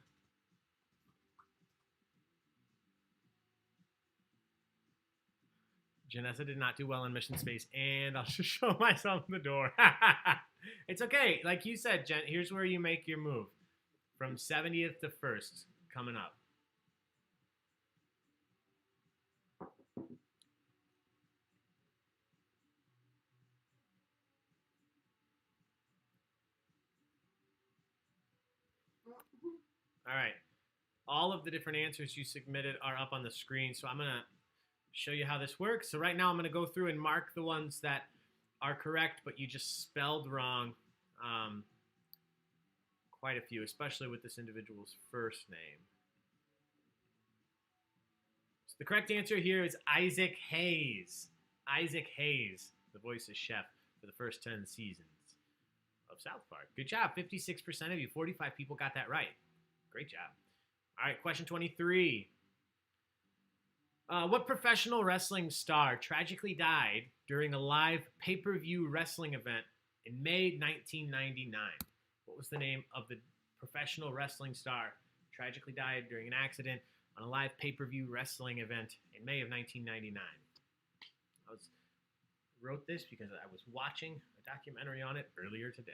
Janessa did not do well in Mission Space, and I'll just show myself the door. It's okay. Like you said, Jen, here's where you make your move. From 70th to 1st, coming up. All right. All of the different answers you submitted are up on the screen, so I'm going to show you how this works. So right now I'm going to go through and mark the ones that are correct, but you just spelled wrong. Quite a few, especially with this individual's first name. So the correct answer here is Isaac Hayes. Isaac Hayes, the voice of Chef for the first 10 seasons of South Park. Good job. 56% of you, 45 people got that right. Great job. All right, question 23. What professional wrestling star tragically died during a live pay-per-view wrestling event in May 1999? What was the name of the professional wrestling star tragically died during an accident on a live pay-per-view wrestling event in May of 1999? I wrote this because I was watching a documentary on it earlier today.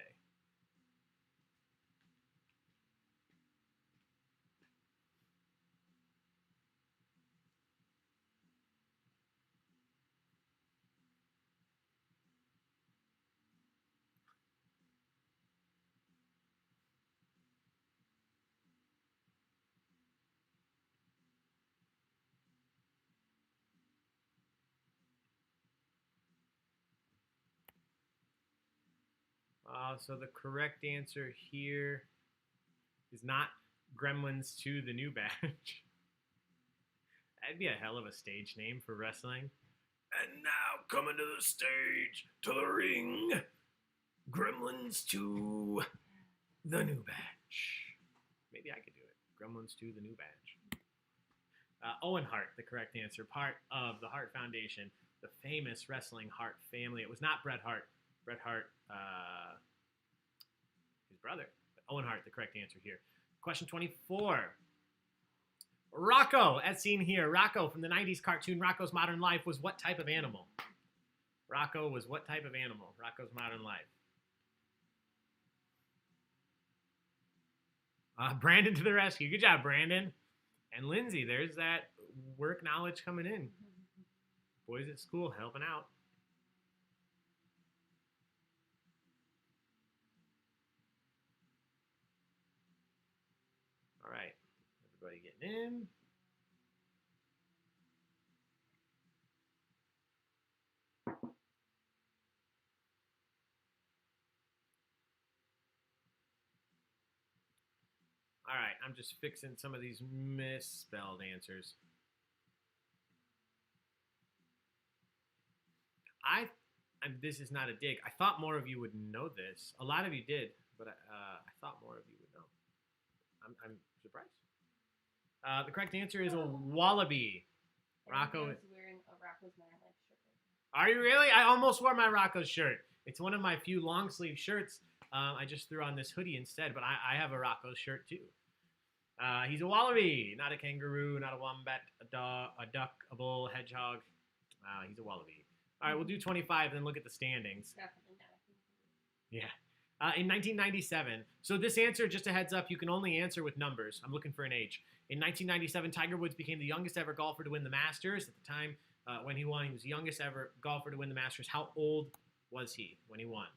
So the correct answer here is not Gremlins 2, the new batch. That'd be a hell of a stage name for wrestling. And now coming to the stage, to the ring, Gremlins 2, the new batch. Maybe I could do it. Gremlins 2, the new batch. Owen Hart, the correct answer. Part of the Hart Foundation, the famous wrestling Hart family. It was not Bret Hart. Bret Hart, his brother. But Owen Hart, the correct answer here. Question 24. Rocko, as seen here. Rocko from the 90s cartoon Rocko's Modern Life was what type of animal? Rocko was what type of animal? Rocko's Modern Life. Brandon to the rescue. Good job, Brandon. And Lindsay, there's that work knowledge coming in. Boys at school helping out. All right, everybody getting in. All right, I'm just fixing some of these misspelled answers. This is not a dig. I thought more of you would know this. A lot of you did, but I thought more of you would know. I'm surprised. The correct answer is a wallaby. Rocko is wearing a Rocko's Modern Life shirt. Are you really? I almost wore my Rocko shirt. It's one of my few long sleeve shirts. I just threw on this hoodie instead, but I have a Rocko shirt too. He's a wallaby, not a kangaroo, not a wombat, a dog, a duck, a bull, a hedgehog. He's a wallaby. All right, we'll do 25, then look at the standings. Definitely not a kangaroo. Yeah. In 1997, so this answer, just a heads up, you can only answer with numbers. I'm looking for an age. In 1997, Tiger Woods became the youngest ever golfer to win the Masters. At the time when he won, he was the youngest ever golfer to win the Masters. How old was he when he won?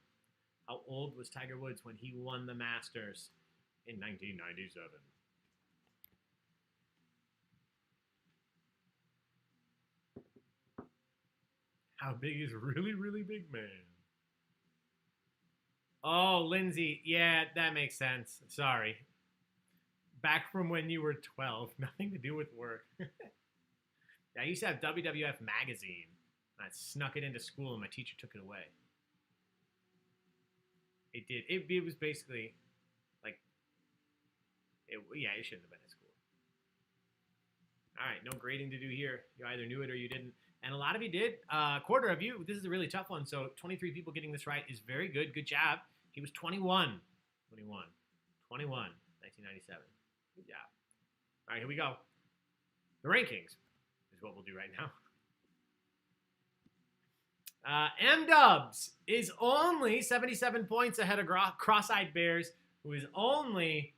How old was Tiger Woods when he won the Masters in 1997? How big is really, really big man? Oh, Lindsay. Yeah, that makes sense. Sorry. Back from when you were 12. Nothing to do with work. Yeah, I used to have WWF magazine. I snuck it into school and my teacher took it away. It did. It was basically like, it shouldn't have been at school. All right, no grading to do here. You either knew it or you didn't. And a lot of you did. A quarter of you. This is a really tough one. So 23 people getting this right is very good. Good job. He was 21. 1997. Good job. All right, here we go. The rankings is what we'll do right now. M-Dubs is only 77 points ahead of Cross-Eyed Bears, who is only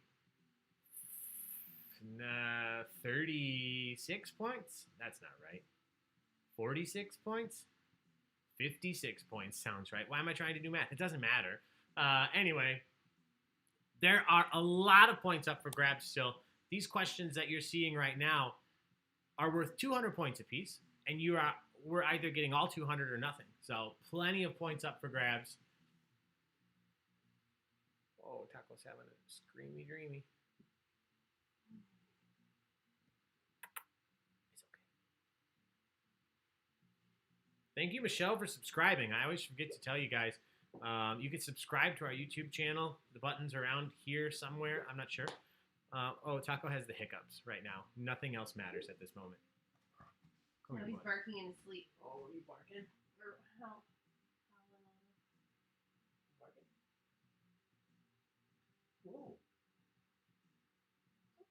36 points. That's not right. 46 points? 56 points sounds right. Why am I trying to do math? It doesn't matter. Anyway, There are a lot of points up for grabs still. These questions that you're seeing right now are worth 200 points apiece, and we're either getting all 200 or nothing. So plenty of points up for grabs. Oh, Taco's having a screamy dreamy. It's okay. Thank you, Michelle, for subscribing. I always forget to tell you guys. You can subscribe to our YouTube channel. The button's around here somewhere. I'm not sure. Taco has the hiccups right now. Nothing else matters at this moment. Come here, he's bud. barking in his sleep. Oh, what are you barking? Or how? Barking. Whoa.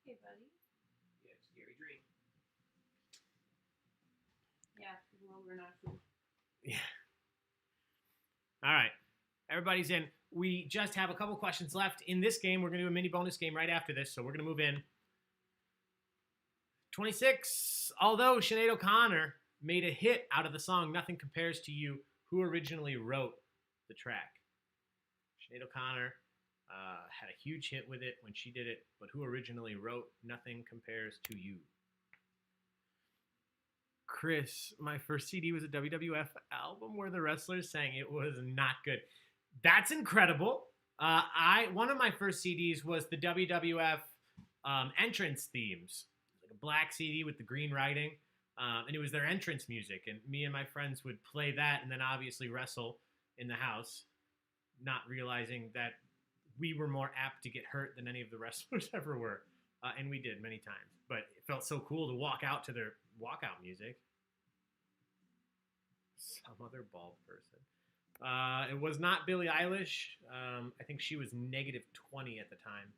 Okay, buddy. Yeah, scary dream. Yeah, well, we're not food. Yeah. All right. Everybody's in. We just have a couple questions left. In this game, we're going to do a mini bonus game right after this, so we're going to move in. 26. Although Sinead O'Connor made a hit out of the song Nothing Compares to You, who originally wrote the track? Sinead O'Connor had a huge hit with it when she did it, but who originally wrote Nothing Compares to You? Chris, my first CD was a WWF album where the wrestlers sang. It was not good. That's incredible. One of my first CDs was the WWF entrance themes. Like a black CD with the green writing, and it was their entrance music. And me and my friends would play that, and then obviously wrestle in the house, not realizing that we were more apt to get hurt than any of the wrestlers ever were, and we did many times. But it felt so cool to walk out to their walkout music. Some other bald person. It was not Billie Eilish. I think she was -20 at the time.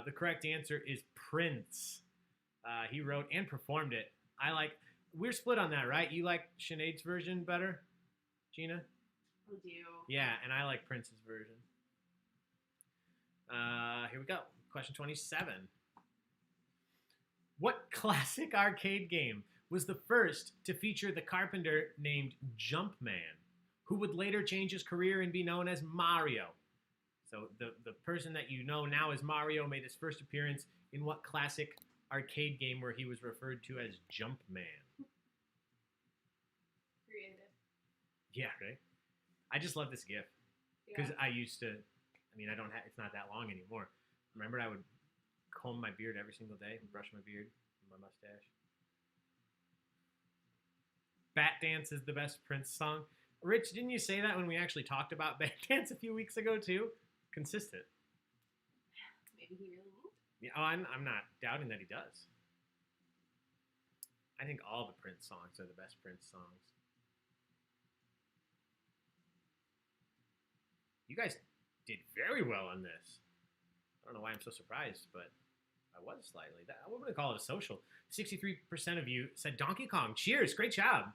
The correct answer is Prince. He wrote and performed it. We're split on that, right? You like Sinead's version better, Gina? I do. Yeah, and I like Prince's version. Here we go. Question 27. What classic arcade game was the first to feature the carpenter named Jumpman, who would later change his career and be known as Mario? So the person that you know now as Mario made his first appearance in what classic arcade game where he was referred to as Jumpman? Creative. Yeah, right? I just love this GIF. Because Yeah. I used to, it's not that long anymore. Remember, I would comb my beard every single day, brush my beard, my mustache. Bat Dance is the best Prince song. Rich, didn't you say that when we actually talked about Bat Dance a few weeks ago too? Consistent. Maybe he really moved. Yeah, I'm not doubting that he does. I think all the Prince songs are the best Prince songs. You guys did very well on this. I don't know why I'm so surprised, but I was slightly. What would I call it? A social. 63% of you said Donkey Kong. Cheers. Great job.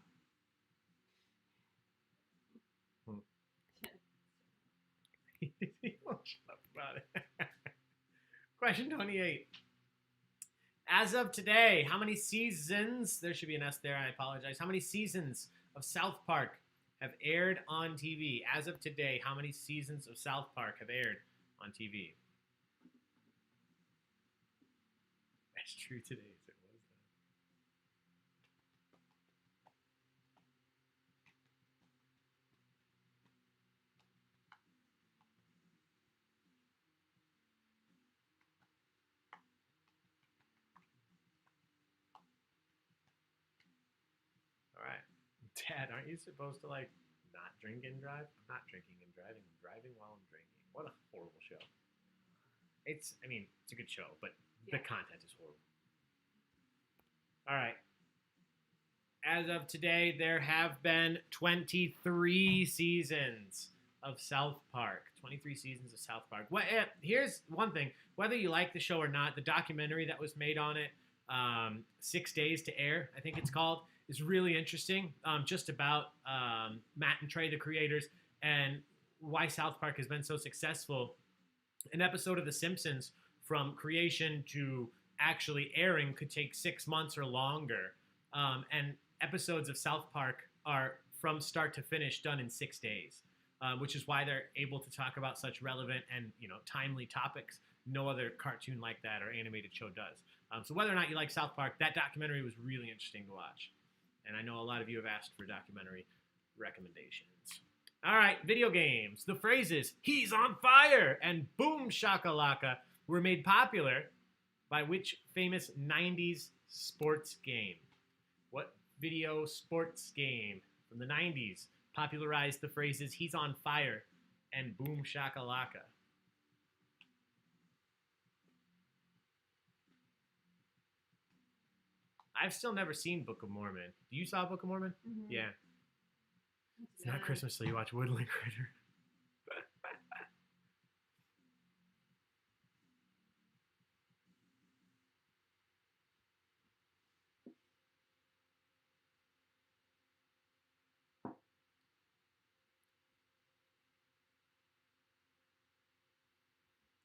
He won't shut up about it. Question 28. As of today, how many seasons, there should be an S there, I apologize. How many seasons of South Park have aired on TV? As of today, how many seasons of South Park have aired on TV? That's true today as it was then. All right. Dad, aren't you supposed to not drink and drive? I'm not drinking and driving. I'm driving while I'm drinking. What a horrible show. It's a good show, but the content is horrible. All right. As of today, there have been 23 seasons of South Park. 23 seasons of South Park. Here's one thing. Whether you like the show or not, the documentary that was made on it, 6 Days to Air, I think it's called, is really interesting. Just about Matt and Trey, the creators, and why South Park has been so successful. An episode of The Simpsons, from creation to actually airing, could take 6 months or longer. And episodes of South Park are, from start to finish, done in 6 days. which is why they're able to talk about such relevant and timely topics. No other cartoon like that or animated show does. So whether or not you like South Park, that documentary was really interesting to watch. And I know a lot of you have asked for documentary recommendations. All right, video games. The phrases, he's on fire, and boom shakalaka were made popular by which famous 90s sports game? What video sports game from the 90s popularized the phrases, he's on fire, and boom shakalaka? I've still never seen Book of Mormon. You saw Book of Mormon? Mm-hmm. Yeah. It's not Christmas till you watch Woodland Critter.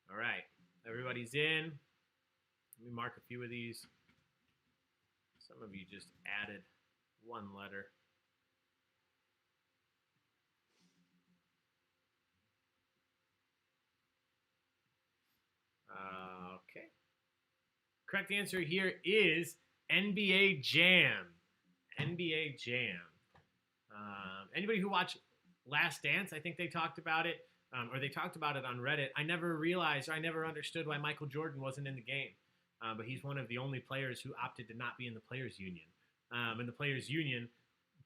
All right. Everybody's in. Let me mark a few of these. Some of you just added one letter. Okay. Correct answer here is NBA Jam. NBA Jam. Anybody who watched Last Dance, I think they talked about it, or they talked about it on Reddit. I never realized, or I never understood why Michael Jordan wasn't in the game. But he's one of the only players who opted to not be in the Players Union. And the Players Union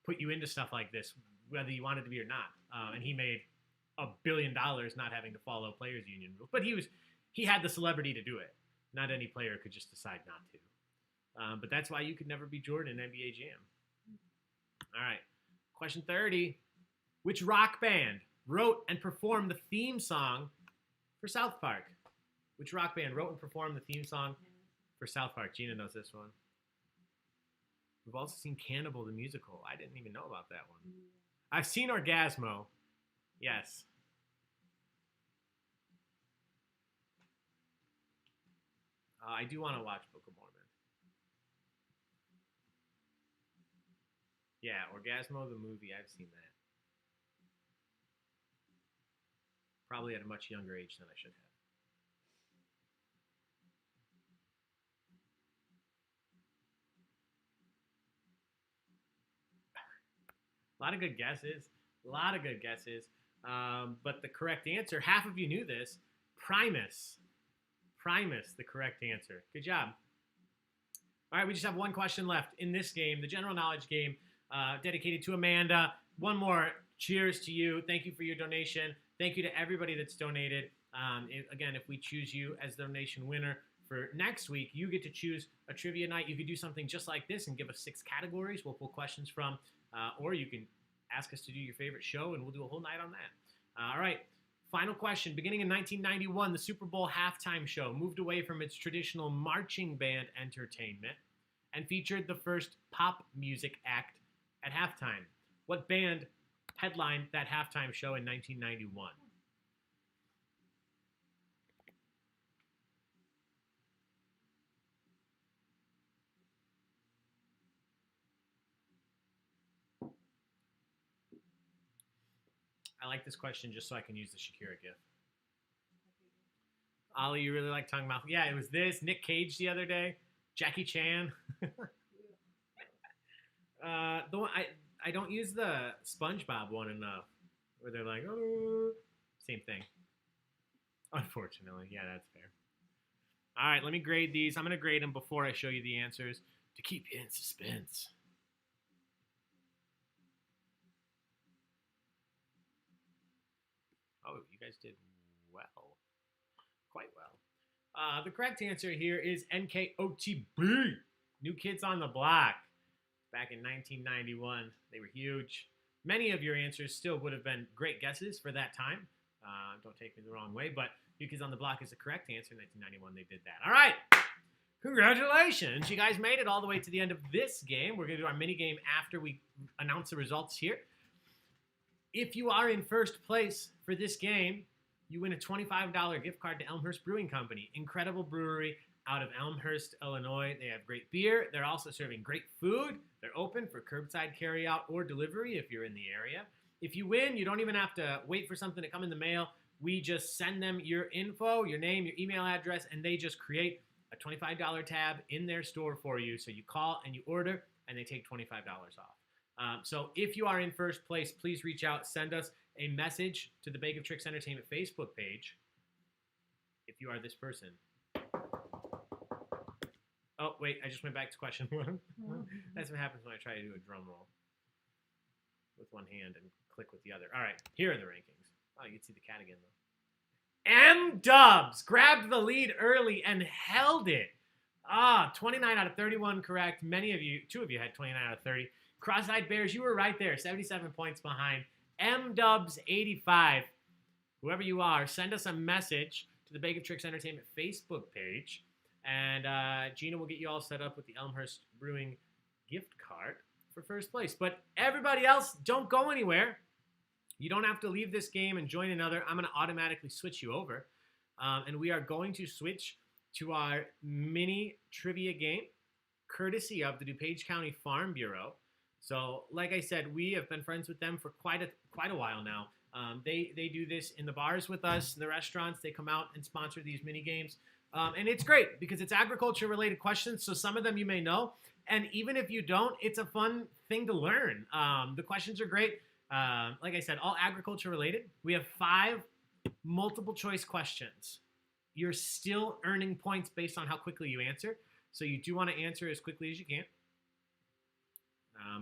put you into stuff like this, whether you wanted to be or not. And he made $1 billion not having to follow Players Union rules. But he had the celebrity to do it. Not any player could just decide not to. But that's why you could never be Jordan in NBA Jam. All right. Question 30. Which rock band wrote and performed the theme song for South Park? Which rock band wrote and performed the theme song for South Park? Gina knows this one. We've also seen Cannibal the Musical. I didn't even know about that one. I've seen Orgasmo. Yes. I do want to watch Book of Mormon. Yeah, Orgasmo the movie. I've seen that. Probably at a much younger age than I should have. A lot of good guesses. But the correct answer, half of you knew this, Primus. Primus, the correct answer. Good job. All right, we just have one question left in this game, the general knowledge game, dedicated to Amanda. One more. Cheers to you. Thank you for your donation. Thank you to everybody that's donated. Again, if we choose you as the donation winner for next week, you get to choose a trivia night. You could do something just like this and give us 6 categories we'll pull questions from, or you can ask us to do your favorite show, and we'll do a whole night on that. All right, final question. Beginning in 1991, the Super Bowl halftime show moved away from its traditional marching band entertainment and featured the first pop music act at halftime. What band headlined that halftime show in 1991? I like this question just so I can use the Shakira gif. Ollie, you really like tongue mouth? Yeah, it was this. Nick Cage the other day. Jackie Chan. The one I don't use the SpongeBob one enough, where they're like, oh, same thing. Unfortunately, yeah, that's fair. All right, let me grade these. I'm going to grade them before I show you the answers to keep you in suspense. Oh, you guys did well. Quite well. The correct answer here is NKOTB, New Kids on the Block. Back in 1991, they were huge. Many of your answers still would have been great guesses for that time. Don't take me the wrong way, but New Kids on the Block is the correct answer. In 1991, they did that. All right. Congratulations. You guys made it all the way to the end of this game. We're going to do our mini game after we announce the results here. If you are in first place for this game, you win a $25 gift card to Elmhurst Brewing Company. Incredible brewery out of Elmhurst, Illinois. They have great beer. They're also serving great food. They're open for curbside carryout or delivery if you're in the area. If you win, you don't even have to wait for something to come in the mail. We just send them your info, your name, your email address, and they just create a $25 tab in their store for you. So you call and you order, and they take $25 off. So if you are in first place, please reach out. Send us a message to the Baig of Tricks Entertainment Facebook page if you are this person. Oh, wait, I just went back to question 1. That's what happens when I try to do a drum roll with one hand and click with the other. All right, here are the rankings. Oh, you can see the cat again, though. M-Dubs grabbed the lead early and held it. 29 out of 31 correct. Many of you, 2 of you had 29 out of 30. Cross-Eyed Bears, you were right there, 77 points behind. M-Dubs 85. Whoever you are, send us a message to the Baig of Tricks Entertainment Facebook page. And Gina will get you all set up with the Elmhurst Brewing gift card for first place. But everybody else, don't go anywhere. You don't have to leave this game and join another. I'm going to automatically switch you over. And we are going to switch to our mini trivia game, courtesy of the DuPage County Farm Bureau. So, like I said, we have been friends with them for quite a while now. They do this in the bars with us, in the restaurants. They come out and sponsor these mini games. And it's great because it's agriculture-related questions, so some of them you may know. And even if you don't, it's a fun thing to learn. The questions are great. Like I said, all agriculture-related. We have 5 multiple-choice questions. You're still earning points based on how quickly you answer, so you do want to answer as quickly as you can.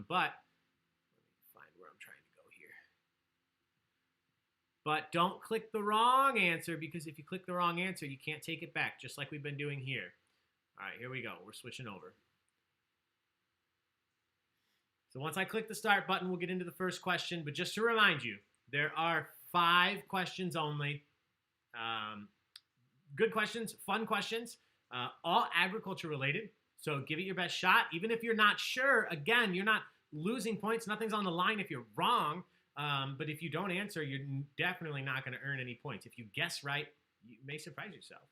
But let me find where I'm trying to go here. But don't click the wrong answer, because if you click the wrong answer, you can't take it back, just like we've been doing here. All right, here we go. We're switching over. So once I click the start button, we'll get into the first question. But just to remind you, there are 5 questions only. Good questions, fun questions, all agriculture related. So give it your best shot. Even if you're not sure, again, you're not losing points. Nothing's on the line if you're wrong. But if you don't answer, you're definitely not going to earn any points. If you guess right, you may surprise yourself.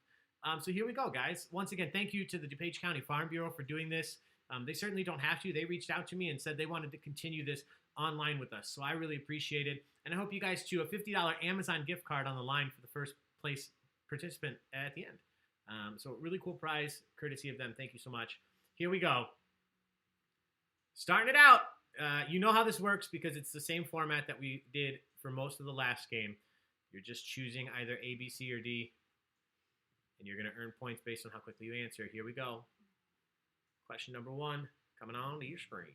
So here we go, guys. Once again, thank you to the DuPage County Farm Bureau for doing this. They certainly don't have to. They reached out to me and said they wanted to continue this online with us. So I really appreciate it. And I hope you guys, too, a $50 Amazon gift card on the line for the first place participant at the end. So really cool prize, courtesy of them. Thank you so much. Here we go. Starting it out. You know how this works because it's the same format that we did for most of the last game. You're just choosing either A, B, C, or D. And you're going to earn points based on how quickly you answer. Here we go. Question number 1 coming on to your screen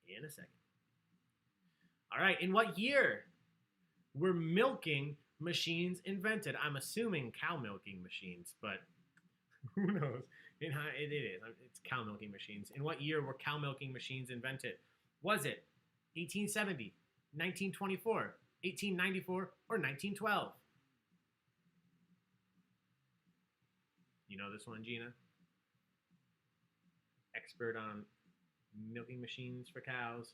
in a second. All right. In what year were milking machines invented? I'm assuming cow milking machines, but who knows? It is. It's cow milking machines. In what year were cow milking machines invented? Was it 1870, 1924, 1894, or 1912? You know this one, Gina? Expert on milking machines for cows.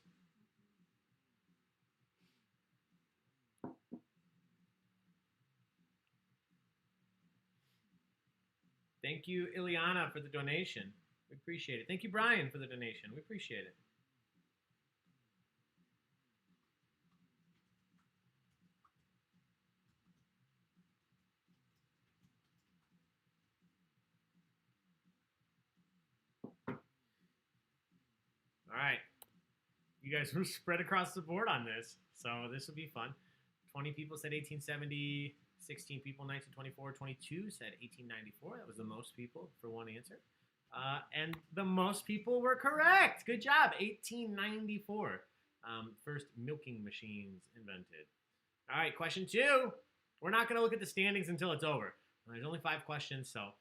Thank you, Ileana, for the donation. We appreciate it. Thank you, Brian, for the donation. We appreciate it. All right. You guys were spread across the board on this, so this will be fun. 20 people said 1870, 16 people 1924, 22 said 1894. That was the most people for one answer. And the most people were correct. Good job. 1894. First milking machines invented. All right, question 2. We're not going to look at the standings until it's over. There's only 5 questions, so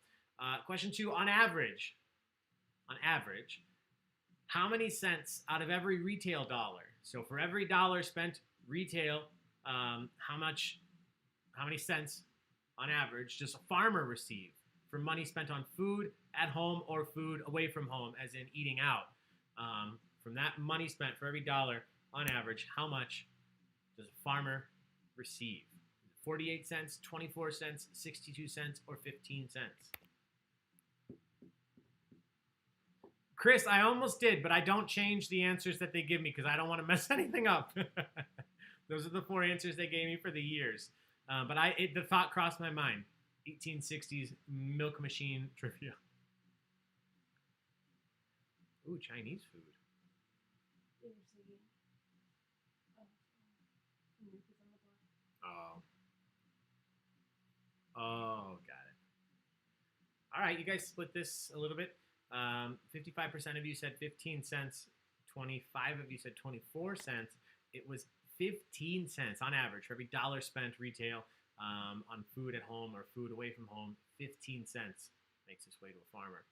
question 2, on average, how many cents out of every retail dollar? So for every dollar spent retail, how many cents on average does a farmer receive for money spent on food at home or food away from home, as in eating out? From that money spent for every dollar on average, how much does a farmer receive? 48 cents, 24 cents, 62 cents, or 15 cents? Chris, I almost did, but I don't change the answers that they give me because I don't want to mess anything up. Those are the 4 answers they gave me for the years. But the thought crossed my mind. 1860s milk machine trivia. Ooh, Chinese food. Oh. Oh, got it. All right, you guys split this a little bit. 55% of you said 15 cents. 25 of you said 24 cents. It was 15 cents on average for every dollar spent retail on food at home or food away from home. 15 cents makes its way to a farmer.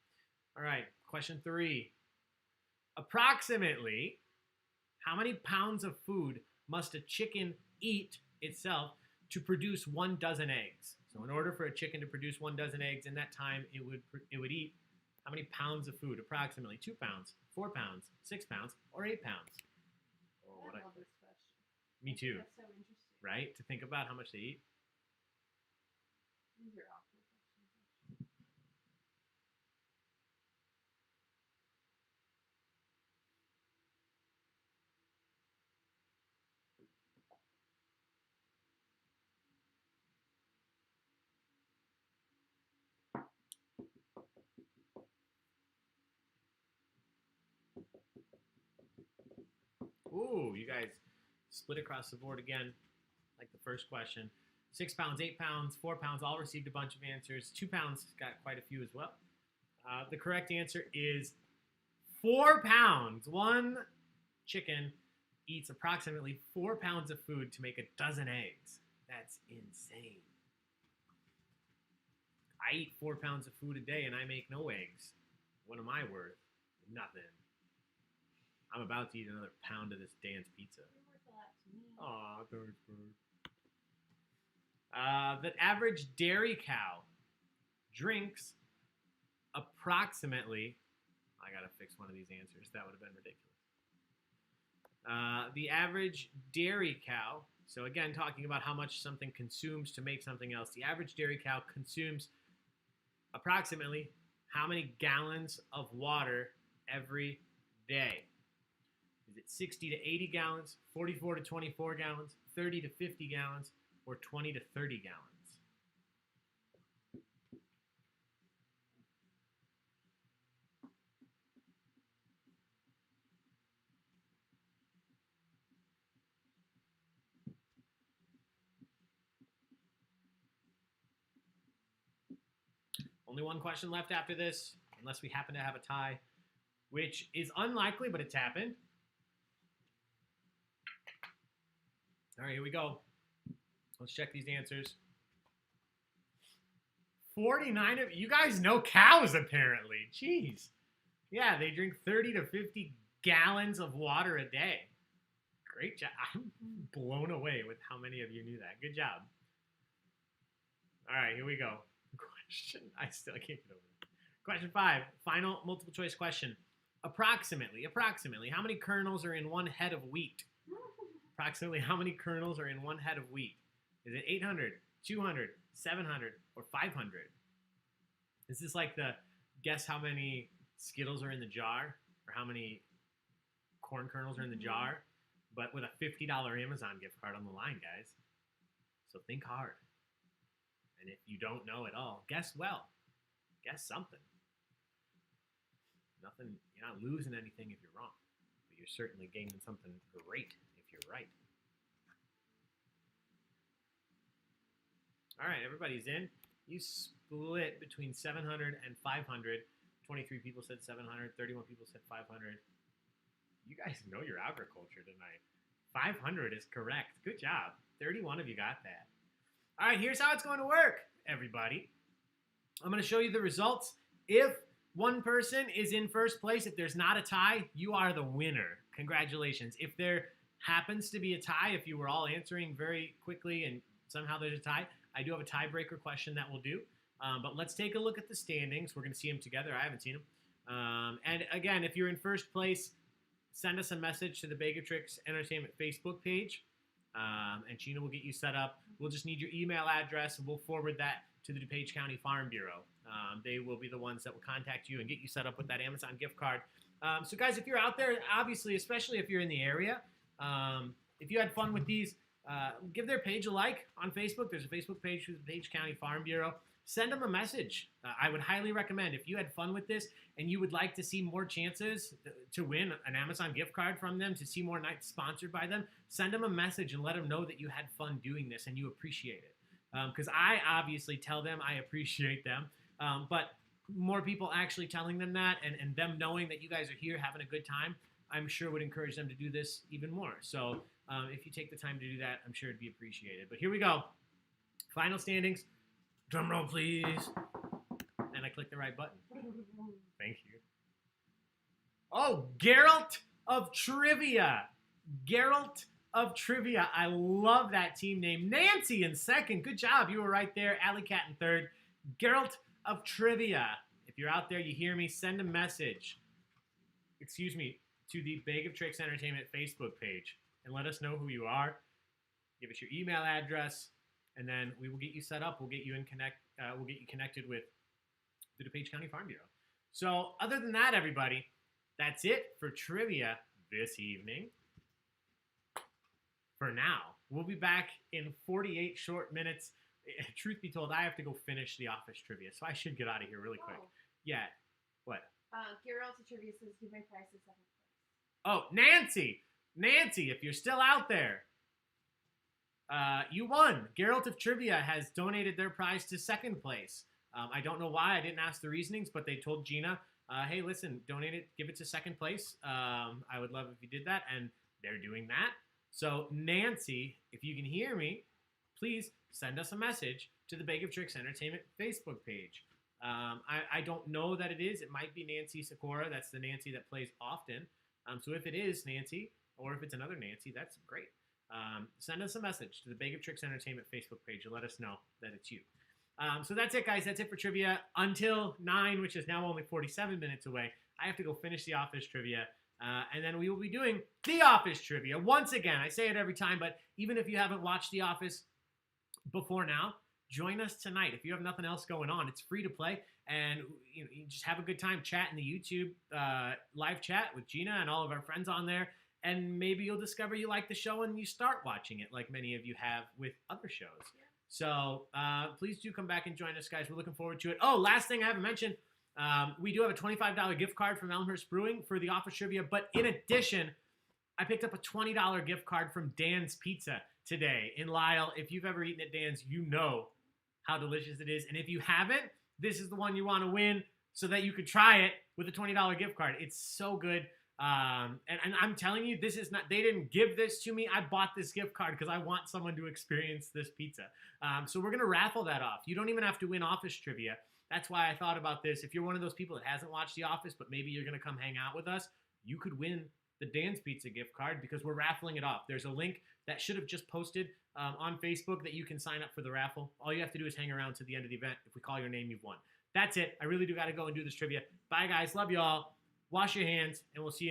All right, question 3. Approximately, how many pounds of food must a chicken eat itself to produce 1 dozen eggs? So in order for a chicken to produce 1 dozen eggs in that time, it would eat how many pounds of food? Approximately 2 pounds, 4 pounds, 6 pounds, or 8 pounds. Oh, I love this question. Me too. That's so interesting. Right? To think about how much they eat. These are awful questions. Ooh, you guys split across the board again, like the first question. 6 pounds, 8 pounds, 4 pounds all received a bunch of answers. 2 pounds got quite a few as well. The correct answer is 4 pounds. 1 chicken eats approximately 4 pounds of food to make a dozen eggs. That's insane. I eat 4 pounds of food a day and I make no eggs. What am I worth? Nothing. I'm about to eat another pound of this Dan's pizza. You're worth a lot to me. Aw, thanks, bird. The average dairy cow drinks approximately. I gotta fix one of these answers. That would have been ridiculous. The average dairy cow. So again, talking about how much something consumes to make something else. The average dairy cow consumes approximately how many gallons of water every day? Is it 60 to 80 gallons, 44 to 24 gallons, 30 to 50 gallons, or 20 to 30 gallons? Only one question left after this, unless we happen to have a tie, which is unlikely, but it's happened. All right, here we go. Let's check these answers. 49 of you guys know cows, apparently. Jeez. Yeah, they drink 30 to 50 gallons of water a day. Great job. I'm blown away with how many of you knew that. Good job. All right, here we go. I still can't get over it. Question 5, final multiple choice question. Approximately, how many kernels are in 1 head of wheat? Approximately how many kernels are in 1 head of wheat? Is it 800, 200, 700, or 500? Is this like the guess how many Skittles are in the jar? Or how many corn kernels are in the jar? But with a $50 Amazon gift card on the line, guys. So think hard. And if you don't know at all, guess well. Guess something. Nothing, you're not losing anything if you're wrong. But you're certainly gaining something great if you're right. All right, everybody's in. You split between 700 and 500. 23 people said 700. 31 people said 500. You guys know your agriculture tonight. 500 is correct. Good job. 31 of you got that. All right, here's how it's going to work, everybody. I'm going to show you the results. If one person is in first place, if there's not a tie, you are the winner. Congratulations. If there happens to be a tie, if you were all answering very quickly and somehow there's a tie, I do have a tiebreaker question that we'll do. But let's take a look at the standings. We're going to see them together. I haven't seen them. And again, if you're in first place, send us a message to the Baig of Tricks Entertainment Facebook page. And Sheena will get you set up. We'll just need your email address, and we'll forward that to the DuPage County Farm Bureau. They will be the ones that will contact you and get you set up with that Amazon gift card. So guys, if you're out there, obviously, especially if you're in the area, if you had fun with these, give their page a like on Facebook. There's a Facebook page for the Page County Farm Bureau. Send them a message. I would highly recommend, if you had fun with this and you would like to see more chances to win an Amazon gift card from them, to see more nights sponsored by them, send them a message and let them know that you had fun doing this and you appreciate it. Because I obviously tell them I appreciate them, but more people actually telling them that and them knowing that you guys are here having a good time, I'm sure would encourage them to do this even more. So if you take the time to do that, I'm sure it'd be appreciated. But here we go. Final standings. Drum roll, please. And I clicked the right button. Thank you. Oh, Geralt of Trivia. Geralt of Trivia. I love that team name. Nancy in second. Good job. You were right there. Alley Cat in third. Geralt of Trivia. If you're out there, you hear me, send a message. Excuse me, to the Baig of Tricks Entertainment Facebook page and let us know who you are. Give us your email address, and then we will get you set up. We'll get you we'll get you connected with the DuPage County Farm Bureau. So other than that, everybody, that's it for trivia this evening. For now, we'll be back in 48 short minutes. Truth be told, I have to go finish the office trivia, so I should get out of here really quick. Yeah. What? Geralt of Trivia says give my prize to second place. Oh, Nancy, if you're still out there, you won. Geralt of Trivia has donated their prize to second place. I don't know why. I didn't ask the reasonings, but they told Gina, hey, listen, donate it, give it to second place. I would love if you did that, and they're doing that. So, Nancy, if you can hear me, please send us a message to the Baig of Tricks Entertainment Facebook page. I don't know that it is. It might be Nancy Sikora. That's the Nancy that plays often. So if it is Nancy, or if it's another Nancy, that's great. Send us a message to the Baig of Tricks Entertainment Facebook page and let us know that it's you. So that's it, guys. That's it for trivia until 9, which is now only 47 minutes away. I have to go finish the office trivia. And then we will be doing the office trivia. Once again, I say it every time, but even if you haven't watched The Office before now, join us tonight. If you have nothing else going on, it's free to play. And you just have a good time chatting the YouTube live chat with Gina and all of our friends on there. And maybe you'll discover you like the show and you start watching it like many of you have with other shows. Yeah. So please do come back and join us, guys. We're looking forward to it. Oh, last thing I haven't mentioned, we do have a $25 gift card from Elmhurst Brewing for the office trivia. But in addition, I picked up a $20 gift card from Dan's Pizza today in Lisle. If you've ever eaten at Dan's, you know how delicious it is. And if you haven't, this is the one you want to win so that you could try it with a $20 gift card. It's so good. And I'm telling you, this is not, they didn't give this to me. I bought this gift card because I want someone to experience this pizza. So we're going to raffle that off. You don't even have to win office trivia. That's why I thought about this. If you're one of those people that hasn't watched The Office, but maybe you're going to come hang out with us, you could win the Dan's Pizza gift card because we're raffling it off. There's a link that should have just posted on Facebook that you can sign up for the raffle. All you have to do is hang around to the end of the event. If we call your name, you've won. That's it. I really do got to go and do this trivia. Bye, guys. Love you all. Wash your hands, and we'll see you in